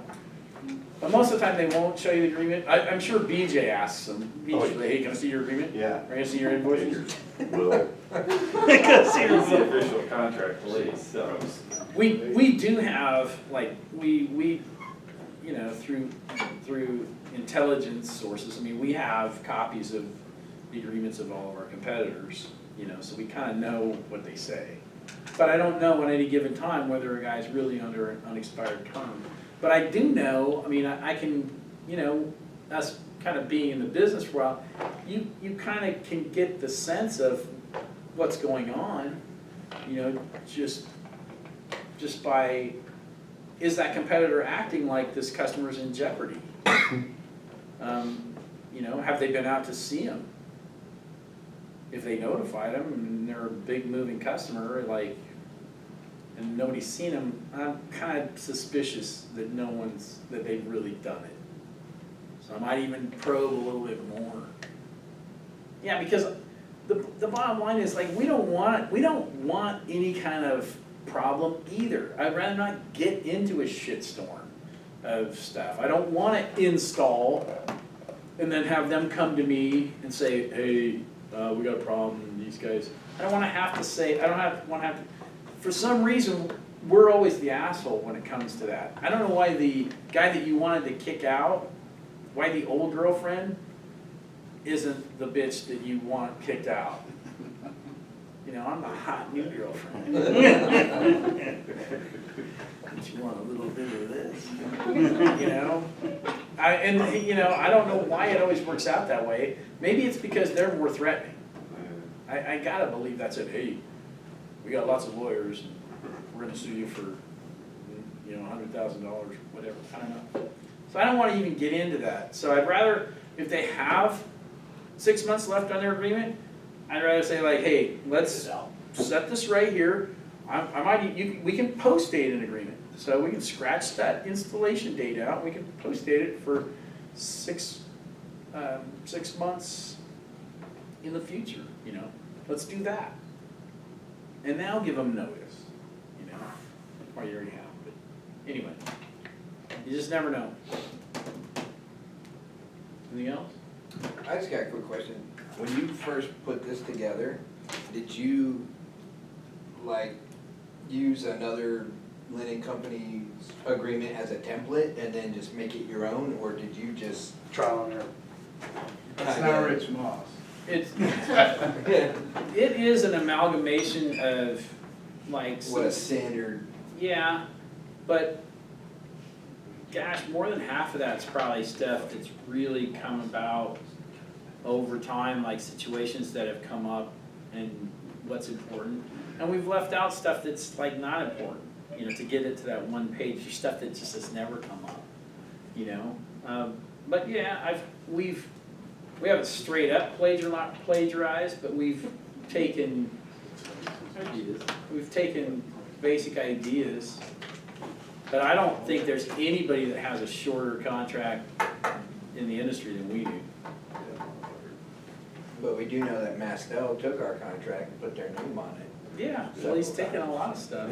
But most of the time, they won't show you the agreement. I'm sure BJ asks them, BJ, hey, can I see your agreement? Yeah. Or can I see your invoices? Will, It's the official contract release, so. We do have, like, we through intelligence sources, we have copies of the agreements of all of our competitors, so we kind of know what they say. But I don't know at any given time whether a guy's really under an unexpired term. But I do know, I can, us kind of being in the business for a while, you kind of can get the sense of what's going on, just by, is that competitor acting like this customer's in jeopardy? Have they been out to see him? If they notified him and they're a big moving customer, and nobody's seen them, I'm kind of suspicious that that they've really done it. So I might even probe a little bit more. Yeah, because the bottom line is, like, we don't want any kind of problem either. I'd rather not get into a shitstorm of stuff. I don't want to install and then have them come to me and say, hey, we got a problem, these guys. I don't want to have to say, for some reason, we're always the asshole when it comes to that. I don't know why the guy that you wanted to kick out, why the old girlfriend isn't the bitch that you want kicked out. You know, I'm the hot new girlfriend. Don't you want a little bit of this? You know? I don't know why it always works out that way. Maybe it's because they're more threatening. I gotta believe that's it. Hey, we got lots of lawyers, and we're gonna sue you for, $100,000, whatever, I don't know. So I don't wanna even get into that. So I'd rather, if they have 6 months left on their agreement, I'd rather say like, hey, let's set this right here. We can post date an agreement. So we can scratch that installation date out, we can post date it for 6 months in the future, let's do that. And now give them notice, or you already have, but anyway, you just never know. Anything else? I just got a quick question. When you first put this together, did you, use another linen company's agreement as a template and then just make it your own, or did you just? Trial and error. That's not Rich Moss. It is an amalgamation of What a standard. Yeah, but gosh, more than half of that's probably stuff that's really come about over time, like situations that have come up and what's important. And we've left out stuff that's not important, to get it to that one page, stuff that just has never come up, But yeah, we haven't straight up plagiarized, but we've taken basic ideas. But I don't think there's anybody that has a shorter contract in the industry than we do. But we do know that Mastel took our contract and put their name on it. Yeah, well, he's taken a lot of stuff.